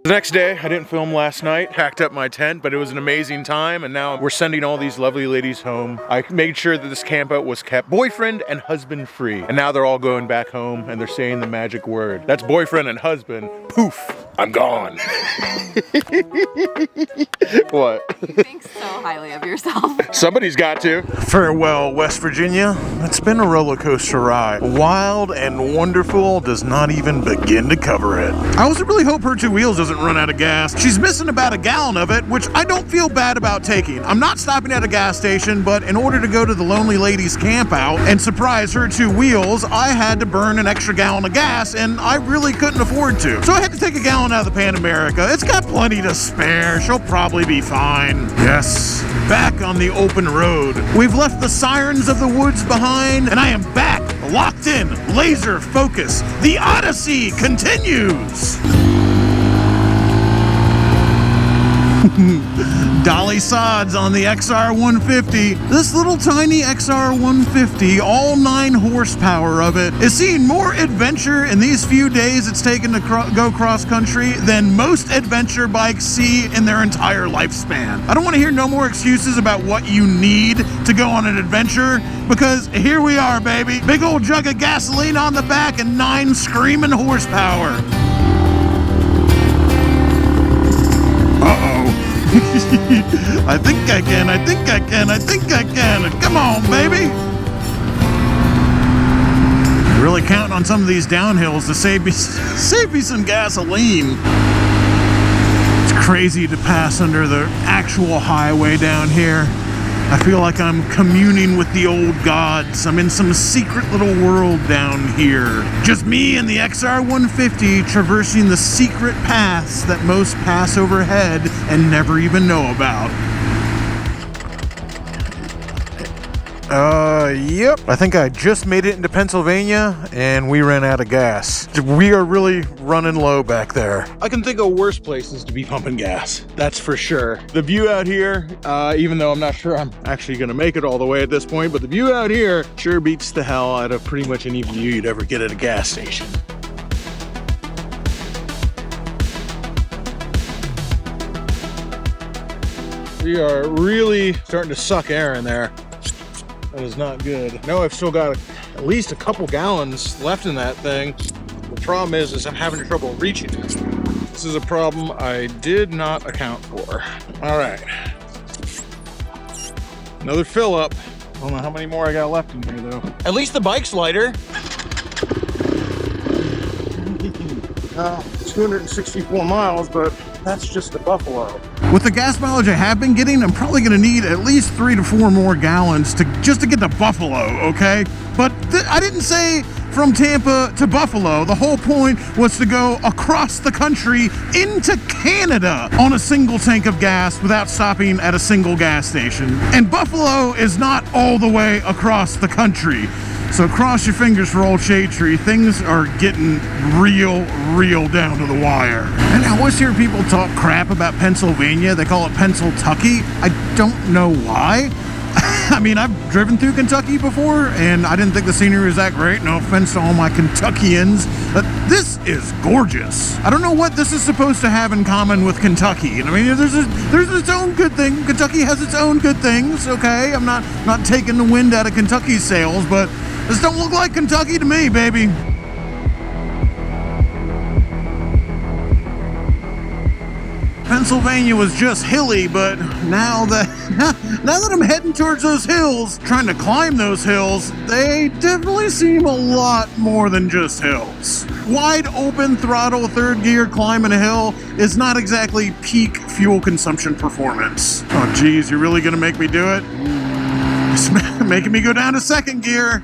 The next day, I didn't film last night, packed up my tent, but it was an amazing time, and now we're sending all these lovely ladies home. I made sure that this campout was kept boyfriend and husband free, and now they're all going back home and they're saying the magic word. That's boyfriend and husband. Poof, I'm gone. What? You think so highly of yourself. Somebody's got to. Farewell, West Virginia. It's been a roller coaster ride. Wild and wonderful does not even begin to cover it. I also really hope her two wheels doesn't run out of gas. She's missing about a gallon of it, which I don't feel bad about taking. I'm not stopping at a gas station, but in order to go to the Lonely Ladies camp out and surprise her two wheels, I had to burn an extra gallon of gas, and I really couldn't afford to. So I had to take a gallon out of the Pan America. It's got plenty to spare. She'll probably be fine. Yes, back on the open road. We've left the sirens of the woods behind, and I am back locked in, laser focus. The Odyssey continues. Dolly sods on the XR150. This little tiny XR150, all 9 horsepower of it, is seeing more adventure in these few days it's taken to go cross country than most adventure bikes see in their entire lifespan. I don't want to hear no more excuses about what you need to go on an adventure, because here we are, baby. Big old jug of gasoline on the back and 9 screaming horsepower. Uh-oh. I think I can. Come on, baby. Really counting on some of these downhills to save me some gasoline. It's crazy to pass under the actual highway down here. I feel like I'm communing with the old gods. I'm in some secret little world down here. Just me and the XR150 traversing the secret paths that most pass overhead and never even know about. Yep. I think I just made it into Pennsylvania and we ran out of gas. We are really running low back there. I can think of worse places to be pumping gas. That's for sure. The view out here, even though I'm not sure I'm actually gonna make it all the way at this point, but the view out here sure beats the hell out of pretty much any view you'd ever get at a gas station. We are really starting to suck air in there. That is not good. I know I've still got at least a couple gallons left in that thing. The problem is I'm having trouble reaching it. This is a problem I did not account for. All right. Another fill up. I don't know how many more I got left in here though. At least the bike's lighter. 264 miles, but that's just a Buffalo. With the gas mileage I have been getting, I'm probably gonna need at least 3 to 4 more gallons just to get to Buffalo, okay? But I didn't say from Tampa to Buffalo. The whole point was to go across the country into Canada on a single tank of gas without stopping at a single gas station. And Buffalo is not all the way across the country. So cross your fingers for old Shade Tree. Things are getting real down to the wire. And I always hear people talk crap about Pennsylvania. They call it Pennsyltucky. I don't know why. I mean, I've driven through Kentucky before, and I didn't think the scenery was that great. No offense to all my Kentuckians. This is gorgeous. I don't know what this is supposed to have in common with Kentucky. I mean, there's its own good thing. Kentucky has its own good things, okay? I'm not taking the wind out of Kentucky's sails, but this don't look like Kentucky to me, baby. Pennsylvania was just hilly, but now that I'm heading towards those hills, trying to climb those hills, they definitely seem a lot more than just hills. Wide open throttle third gear climbing a hill is not exactly peak fuel consumption performance. Oh geez, you're really gonna make me do it? It's making me go down to second gear.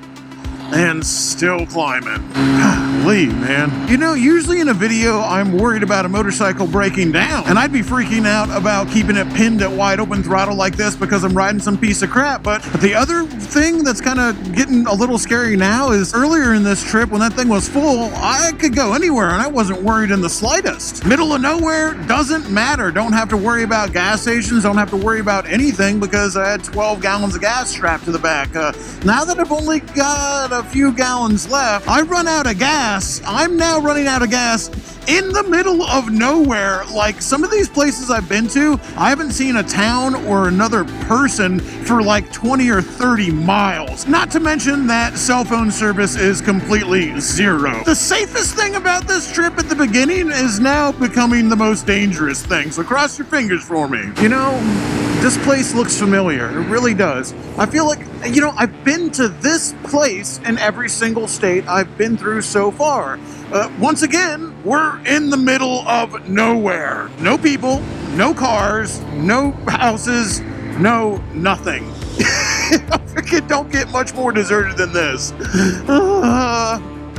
And still climbing. Golly, man. You know, usually in a video, I'm worried about a motorcycle breaking down. And I'd be freaking out about keeping it pinned at wide open throttle like this because I'm riding some piece of crap. But the other thing that's kind of getting a little scary now is earlier in this trip, when that thing was full, I could go anywhere and I wasn't worried in the slightest. Middle of nowhere, doesn't matter. Don't have to worry about gas stations. Don't have to worry about anything because I had 12 gallons of gas strapped to the back. Now that I've only got a few gallons left, I run out of gas. I'm now running out of gas in the middle of nowhere. Like some of these places I've been to, I haven't seen a town or another person for like 20 or 30 miles. Not to mention that cell phone service is completely zero. The safest thing about this trip at the beginning is now becoming the most dangerous thing. So cross your fingers for me. You know, this place looks familiar. It really does. I feel like, you know, I've been to this place in every single state I've been through so far. Once again, we're in the middle of nowhere. No people, no cars, no houses, no nothing. Don't get much more deserted than this.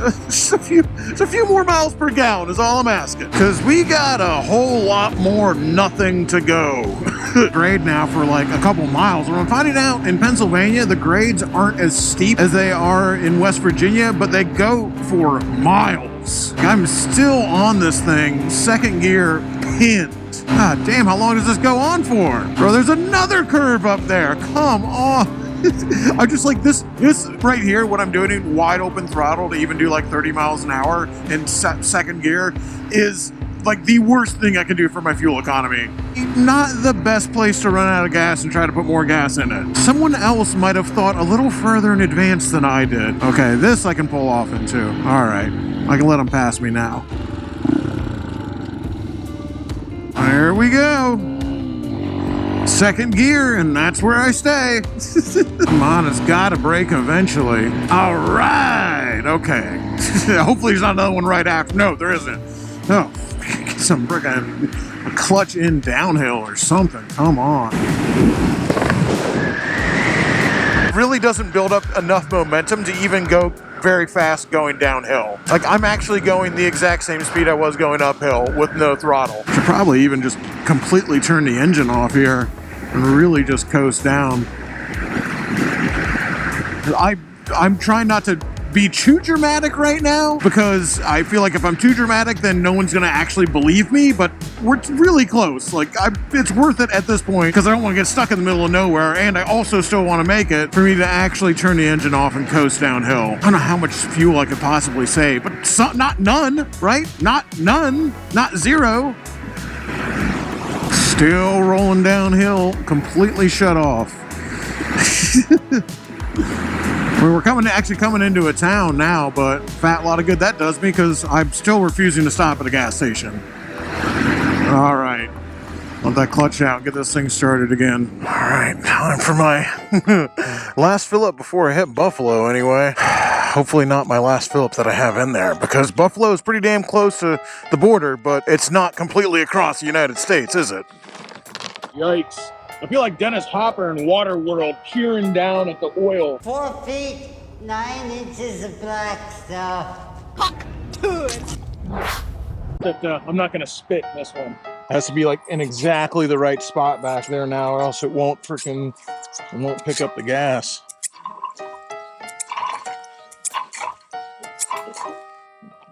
Just a few more miles per gallon is all I'm asking. Because we got a whole lot more nothing to go. Grade now for like a couple miles. And I'm finding out in Pennsylvania, the grades aren't as steep as they are in West Virginia, but they go for miles. I'm still on this thing, second gear, pinned. God damn, how long does this go on for? Bro, there's another curve up there. Come on. I just like this right here, what I'm doing in wide open throttle to even do like 30 miles an hour in second gear is like the worst thing I can do for my fuel economy. Not the best place to run out of gas and try to put more gas in it. Someone else might have thought a little further in advance than I did. Okay, this I can pull off into. All right, I can let them pass me now. There we go. Second gear, and that's where I stay. Come on, it's gotta break eventually. All right, okay. Hopefully there's not another one right after. No, there isn't. No, get some frickin' clutch in downhill or something. Come on. It really doesn't build up enough momentum to even go very fast going downhill. Like, I'm actually going the exact same speed I was going uphill with no throttle. Should probably even just completely turn the engine off here and really just coast down. I'm trying not to be too dramatic right now because I feel like if I'm too dramatic, then no one's gonna actually believe me, but we're really close. Like, it's worth it at this point because I don't want to get stuck in the middle of nowhere, and I also still want to make it for me to actually turn the engine off and coast downhill. I don't know how much fuel I could possibly save, but not none, right? Not none, not zero. Still rolling downhill, completely shut off. We're actually coming into a town now, but fat lot of good that does me because I'm still refusing to stop at a gas station. All right, let that clutch out, get this thing started again. All right, time for my last fill up before I hit Buffalo anyway. Hopefully not my last fill up that I have in there because Buffalo is pretty damn close to the border, but it's not completely across the United States, is it? Yikes. I feel like Dennis Hopper in Waterworld peering down at the oil. 4 feet, 9 inches of black stuff. I'm not gonna spit in this one. It has to be like in exactly the right spot back there now, or else it won't pick up the gas.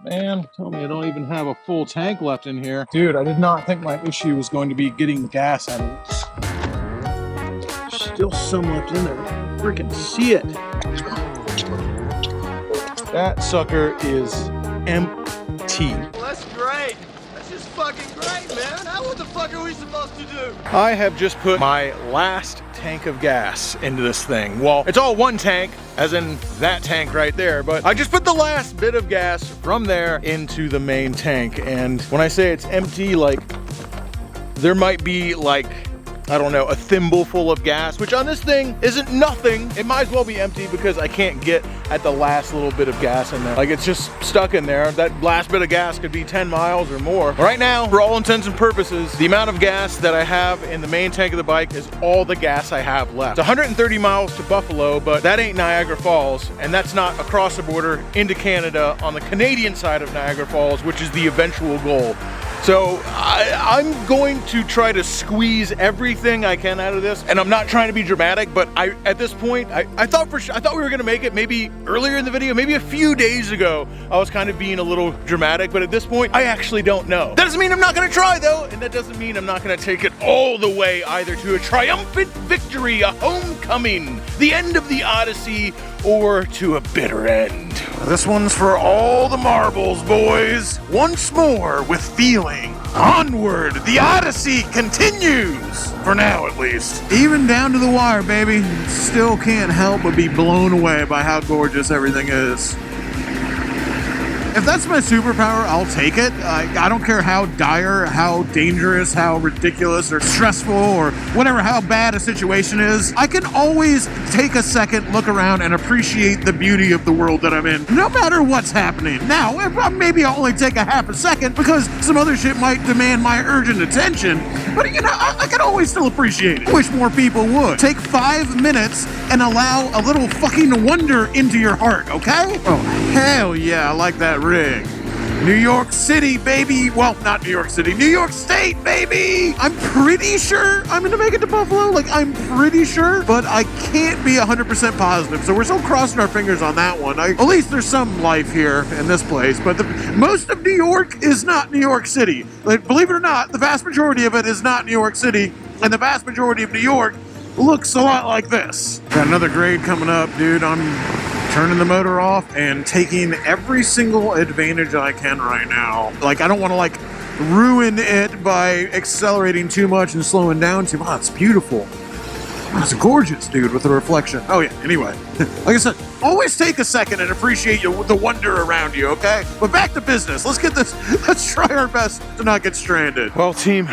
Man, tell me I don't even have a full tank left in here. Dude, I did not think my issue was going to be getting gas out of this. Still so much in there. Freaking see it. That sucker is empty. Well, that's great. That's just fucking great, man. Now what the fuck are we supposed to do? I have just put my last tank of gas into this thing. Well, it's all one tank, as in that tank right there, but I just put the last bit of gas from there into the main tank. And when I say it's empty, like, there might be like, I don't know, a thimble full of gas, which on this thing isn't nothing. It might as well be empty because I can't get at the last little bit of gas in there. Like, it's just stuck in there. That last bit of gas could be 10 miles or more. Right now, for all intents and purposes, the amount of gas that I have in the main tank of the bike is all the gas I have left. It's 130 miles to Buffalo, but that ain't Niagara Falls, and that's not across the border into Canada on the Canadian side of Niagara Falls, which is the eventual goal. So I'm going to try to squeeze everything I can out of this, and I'm not trying to be dramatic, but at this point, I thought we were gonna make it maybe earlier in the video, maybe a few days ago. I was kind of being a little dramatic, but at this point, I actually don't know. That doesn't mean I'm not gonna try though, and that doesn't mean I'm not gonna take it all the way either to a triumphant victory, a homecoming, the end of the Odyssey, or to a bitter end. This one's for all the marbles, boys. Once more with feeling. Onward, the Odyssey continues. For now, at least. Even down to the wire, baby. Still can't help but be blown away by how gorgeous everything is. If that's my superpower, I'll take it. I don't care how dire, how dangerous, how ridiculous or stressful or whatever, how bad a situation is. I can always take a second, look around, and appreciate the beauty of the world that I'm in, no matter what's happening. Now, maybe I'll only take a half a second because some other shit might demand my urgent attention, but you know, I can always still appreciate it. I wish more people would. Take 5 minutes and allow a little fucking wonder into your heart, okay? Oh, hell yeah, I like that rig. New York City, baby. Well, not New York City, New York State, baby. I'm pretty sure I'm gonna make it to Buffalo. Like, I'm pretty sure, but I can't be 100% positive. So we're still crossing our fingers on that one. At least there's some life here in this place, but most of New York is not New York City. Like, believe it or not, the vast majority of it is not New York City, and the vast majority of New York looks a lot like this. Got another grade coming up, dude. I'm turning the motor off and taking every single advantage I can right now. Like, I don't want to like ruin it by accelerating too much and slowing down too much. Oh, it's beautiful. Oh, it's gorgeous, dude, with the reflection. Oh yeah, anyway. Like I said, always take a second and appreciate the wonder around you, okay? But back to business. Let's try our best to not get stranded. Well, team,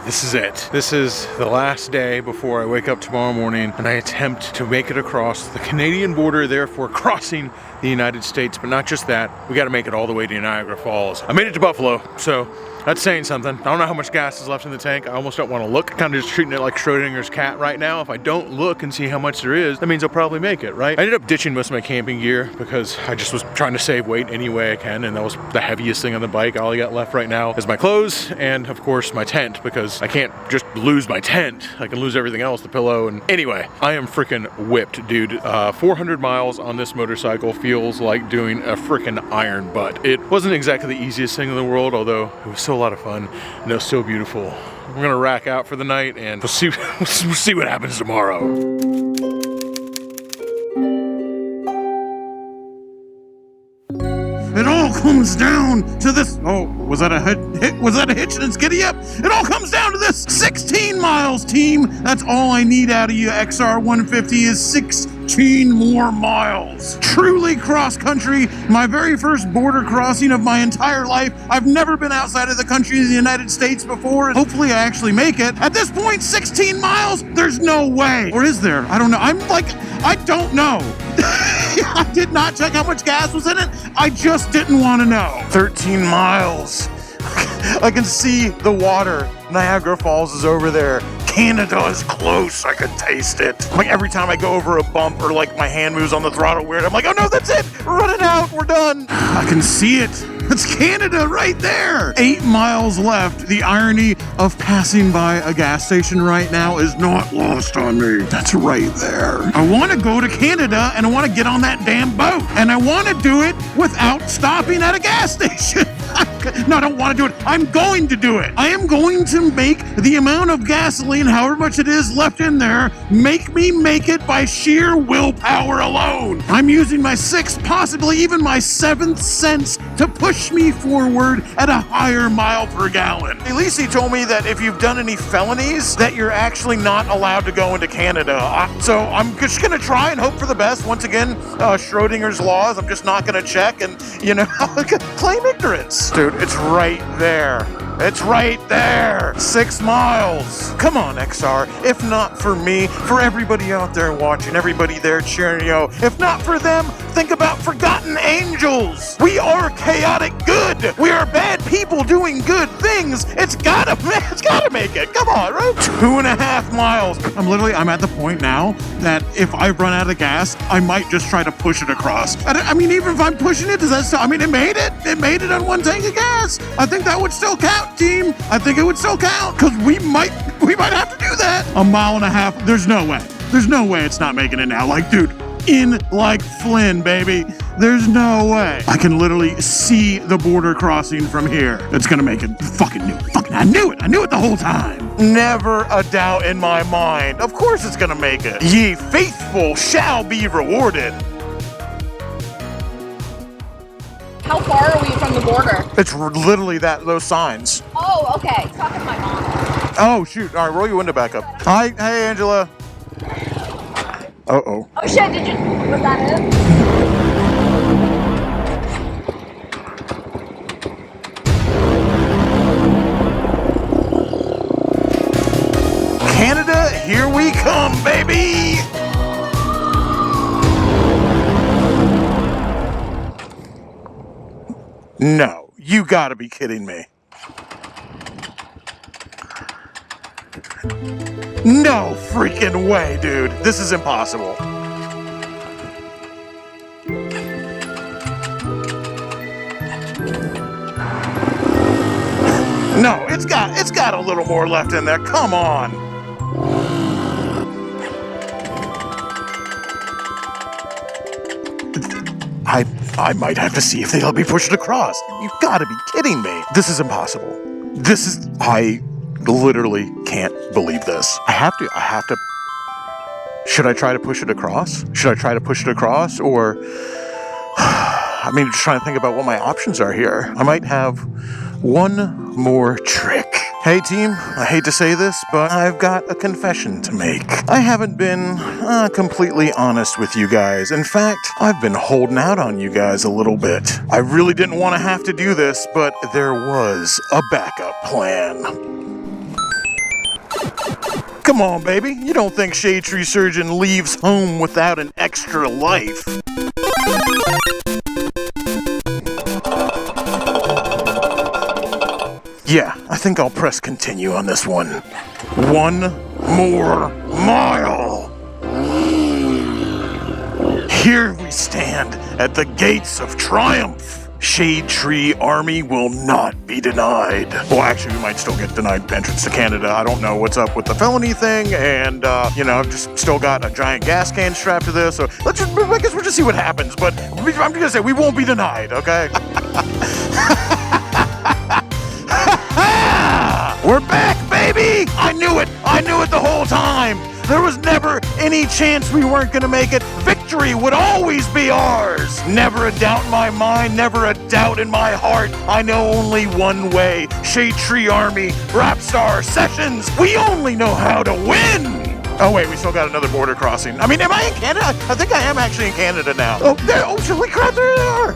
this is it. This is the last day before I wake up tomorrow morning and I attempt to make it across the Canadian border, therefore crossing the United States. But not just that, we got to make it all the way to Niagara Falls. I made it to Buffalo, so that's saying something. I don't know how much gas is left in the tank. I almost don't want to look. Kind of just treating it like Schrodinger's cat right now. If I don't look and see how much there is, that means I'll probably make it, right? I ended up ditching most of my camping gear because I just was trying to save weight any way I can, and that was the heaviest thing on the bike. All I got left right now is my clothes and, of course, my tent, because I can't just lose my tent. I can lose everything else, the pillow, and anyway, I am freaking whipped, dude. 400 miles on this motorcycle feels like doing a freaking iron butt. It wasn't exactly the easiest thing in the world, although it was so a lot of fun and it was so beautiful. We're gonna rack out for the night and we'll see what happens tomorrow. It all comes down to this. Oh, was that a hit? Was that a hitch and it's giddy up? It all comes down to this. 16 miles, team. That's all I need out of you. XR150 is 16 more miles. Truly cross country. My very first border crossing of my entire life. I've never been outside of the country of the United States before. Hopefully I actually make it. At this point, 16 miles? There's no way. Or is there? I don't know. I don't know. I did not check how much gas was in it. I just didn't want to know. 13 miles. I can see the water. Niagara Falls is over there. Canada is close. I can taste it. Like every time I go over a bump or like my hand moves on the throttle weird, I'm like, oh no, that's it. We're running out. We're done. I can see it. It's Canada right there. 8 miles left. The irony of passing by a gas station right now is not lost on me. That's right there. I want to go to Canada and I want to get on that damn boat. And I want to do it without stopping at a gas station. No, I don't want to do it. I'm going to do it. I am going to make the amount of gasoline, however much it is left in there, make me make it by sheer willpower alone. I'm using my 6th, possibly even my 7th sense to push me forward at a higher mile per gallon. At least he told me that if you've done any felonies, that you're actually not allowed to go into Canada. So I'm just going to try and hope for the best. Once again, Schrodinger's laws. I'm just not going to check and, you know, claim ignorance. Dude, it's right there. It's right there. 6 miles. Come on, XR. If not for me, for everybody out there watching, everybody there cheering, if not for them, think about forgotten angels. We are chaotic good. We are bad people doing good things. It's gotta make it. Come on, right? 2.5 miles. I'm at the point now that if I run out of gas, I might just try to push it across. I mean, even if I'm pushing it, does that still, I mean, it made it. It made it on 1 tank of gas. I think that would still count, team. I think it would still count because we might have to do that. 1.5 miles. There's no way. There's no way it's not making it now. Like, dude, in like Flynn, baby. There's no way. I can literally see the border crossing from here. It's gonna make it. I knew it. I knew it the whole time. Never a doubt in my mind. Of course it's gonna make it. Ye faithful shall be rewarded. How far are we from the border? It's literally those signs. Oh, okay. Talking to my mom. Oh, shoot. All right, roll your window back up. Hi. Hey, Angela. Uh-oh. Oh, shit. Was that it? Canada, here we come, baby! No, you gotta be kidding me. No freaking way, dude. This is impossible. No, it's got a little more left in there. Come on. I might have to see if they'll be pushed across. You've got to be kidding me. This is impossible. I literally can't believe this. I have to. Should I try to push it across? Should I try to push it across? Or, I mean, just trying to think about what my options are here. I might have one more trick. Hey team, I hate to say this, but I've got a confession to make. I haven't been completely honest with you guys. In fact, I've been holding out on you guys a little bit. I really didn't want to have to do this, but there was a backup plan. Come on, baby. You don't think Shade Tree Surgeon leaves home without an extra life? Yeah, I think I'll press continue on this one. One more mile. Here we stand at the gates of triumph. Shade Tree Army will not be denied. Well, actually, we might still get denied entrance to Canada. I don't know what's up with the felony thing, and, you know, I've just still got a giant gas can strapped to this, so I guess we'll just see what happens, but I'm gonna say we won't be denied, okay? We're back, baby! I knew it the whole time! There was never any chance we weren't gonna make it. Victory would always be ours! Never a doubt in my mind, never a doubt in my heart. I know only one way. Shade Tree Army, Rapstar Sessions, we only know how to win! Oh wait, we still got another border crossing. I mean, am I in Canada? I think I am actually in Canada now. Oh, holy crap, there they are!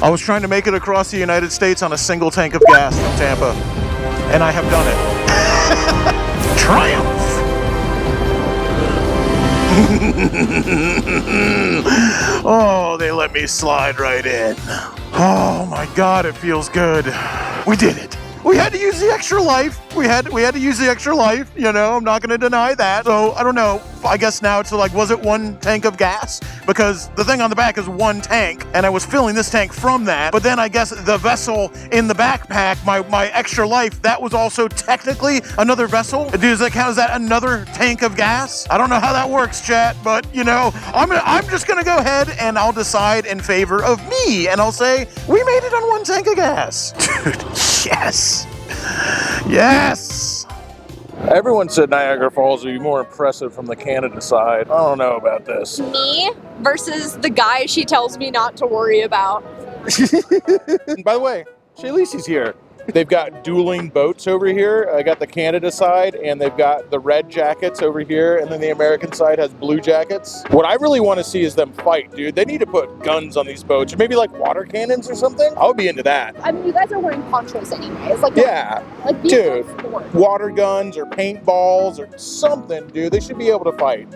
I was trying to make it across the United States on a single tank of gas from Tampa, and I have done it. Triumph! Oh, they let me slide right in. Oh my God, it feels good. We did it. We had to use the extra life. We had to use the extra life, you know, I'm not gonna deny that. So, I don't know, I guess now it's like, was it one tank of gas? Because the thing on the back is one tank, and I was filling this tank from that, but then I guess the vessel in the backpack, my extra life, that was also technically another vessel? Does that count as that another tank of gas? I don't know how that works, chat, but, you know, I'm just gonna go ahead and I'll decide in favor of me, and I'll say, we made it on one tank of gas. Dude, yes. Yes! Everyone said Niagara Falls would be more impressive from the Canada side. I don't know about this. Me versus the guy she tells me not to worry about. By the way, Shaylee's here. They've got dueling boats over here. I got the Canada side, and they've got the red jackets over here, and then the American side has blue jackets. What I really want to see is them fight, dude. They need to put guns on these boats, or maybe like water cannons or something. I would be into that. I mean, you guys are wearing ponchos anyways. Like, yeah, like dude, water guns or paintballs or something, dude. They should be able to fight.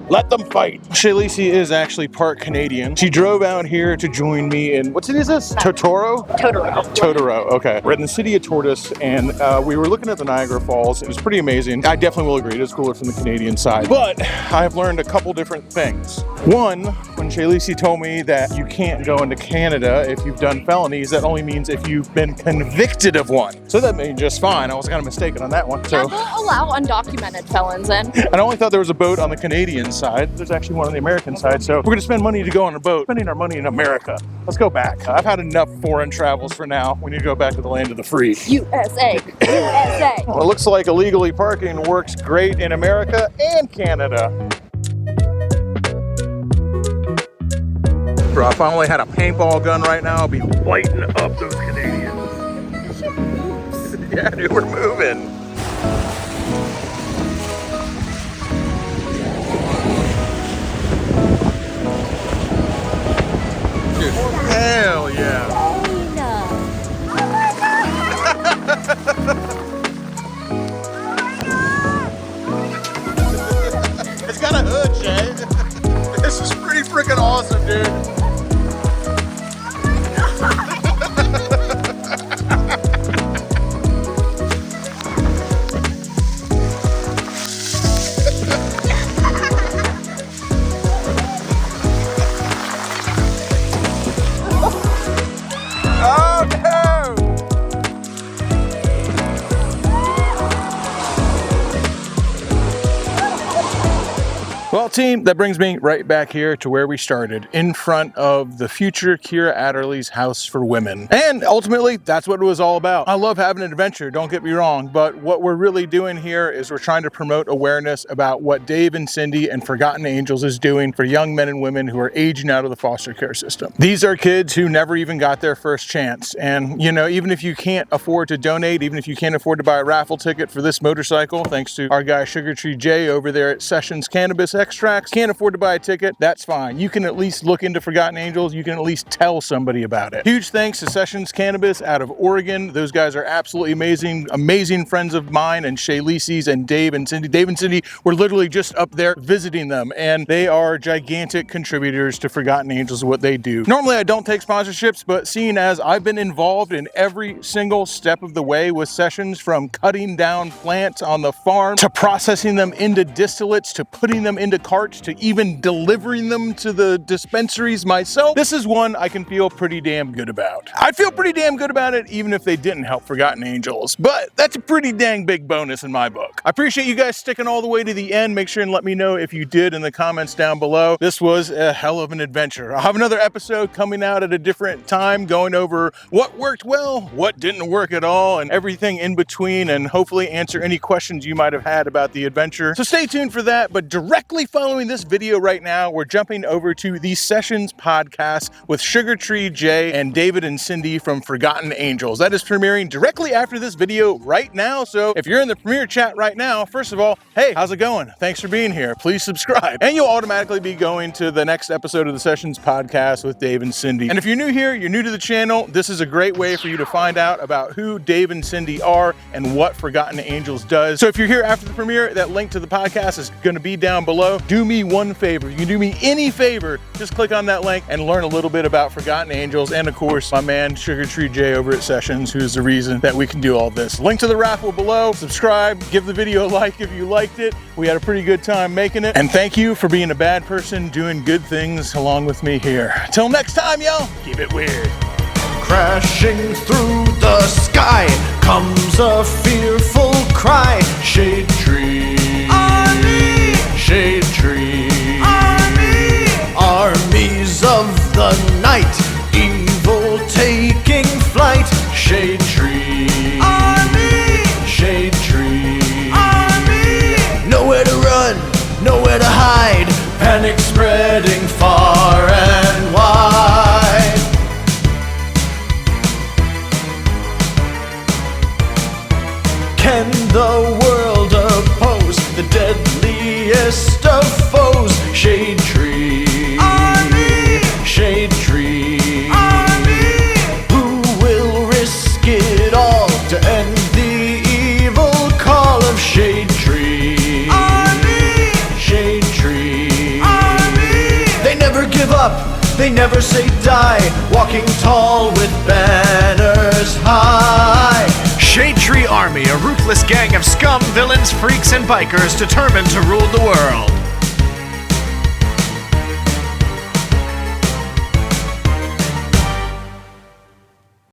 Let them fight. Shaylee is actually part Canadian. She drove out here to join me in, what city is this? Totoro? Totoro, okay. We're in the city of Tortoise, and we were looking at the Niagara Falls. It was pretty amazing. I definitely will agree, it was cooler from the Canadian side. But I've learned a couple different things. One, when Shaylee told me that you can't go into Canada if you've done felonies, that only means if you've been convicted of one. So that made just fine. I was kind of mistaken on that one. So I will allow undocumented felons in. I only thought there was a boat on the Canadian side. There's actually one on the American side. So we're going to spend money to go on a boat, spending our money in America. Let's go back. I've had enough foreign travels for now. We need to go back to the land of the free. USA. USA. Well, it looks like illegally parking works great in America and Canada. Bro, if I only had a paintball gun right now, I'd be lighting up those Canadians. Yeah, dude, we're moving. Dude, hell yeah. freaking awesome, dude. Oh no! Well, team, that brings me right back here to where we started, in front of the future Kira Adderley's House for Women. And ultimately, that's what it was all about. I love having an adventure, don't get me wrong, but what we're really doing here is we're trying to promote awareness about what Dave and Cindy and Forgotten Angels is doing for young men and women who are aging out of the foster care system. These are kids who never even got their first chance. And, you know, even if you can't afford to donate, even if you can't afford to buy a raffle ticket for this motorcycle, thanks to our guy Sugar Tree Jay over there at Sessions Cannabis Extracts, can't afford to buy a ticket, that's fine. You can at least look into Forgotten Angels. You can at least tell somebody about it. Huge thanks to Sessions Cannabis out of Oregon. Those guys are absolutely amazing, amazing friends of mine and Shay Lisi's and Dave and Cindy. Dave and Cindy were literally just up there visiting them, and they are gigantic contributors to Forgotten Angels, what they do. Normally I don't take sponsorships, but seeing as I've been involved in every single step of the way with Sessions, from cutting down plants on the farm to processing them into distillates to putting them into carts to even delivering them to the dispensaries myself, this is one I can feel pretty damn good about. I'd feel pretty damn good about it even if they didn't help Forgotten Angels, but that's a pretty dang big bonus in my book. I appreciate you guys sticking all the way to the end. Make sure and let me know if you did in the comments down below. This was a hell of an adventure. I'll have another episode coming out at a different time, going over what worked well, what didn't work at all, and everything in between, and hopefully answer any questions you might have had about the adventure. So stay tuned for that, but directly following this video right now, we're jumping over to the Sessions podcast with Sugar Tree Jay and David and Cindy from Forgotten Angels. That is premiering directly after this video right now. So if you're in the premiere chat right now, first of all, hey, how's it going? Thanks for being here. Please subscribe. And you'll automatically be going to the next episode of the Sessions podcast with Dave and Cindy. And if you're new here, you're new to the channel, this is a great way for you to find out about who Dave and Cindy are and what Forgotten Angels does. So if you're here after the premiere, that link to the podcast is going to be down below. Do me one favor. You can do me any favor. Just click on that link and learn a little bit about Forgotten Angels and, of course, my man Sugar Tree Jay over at Sessions, who's the reason that we can do all this. Link to the raffle below. Subscribe. Give the video a like if you liked it. We had a pretty good time making it. And thank you for being a bad person doing good things along with me here. Till next time, y'all, keep it weird. Crashing through the sky comes a fearful cry. Shade tree, army. Shade tree, army. Armies of the night, evil taking flight. Shade tree, army. Shade tree, army. Nowhere to run, nowhere to hide. Panic spreading far and wide. Can the world oppose the deadliest of foes? Shade tree, army. Shade tree, army. Who will risk it all to end the evil call of Shade Tree, army. Shade Tree, army. They never give up, they never say die, walking tall with banners high. Shade Tree Army, a ruthless gang of scum, villains, freaks, and bikers determined to rule the world.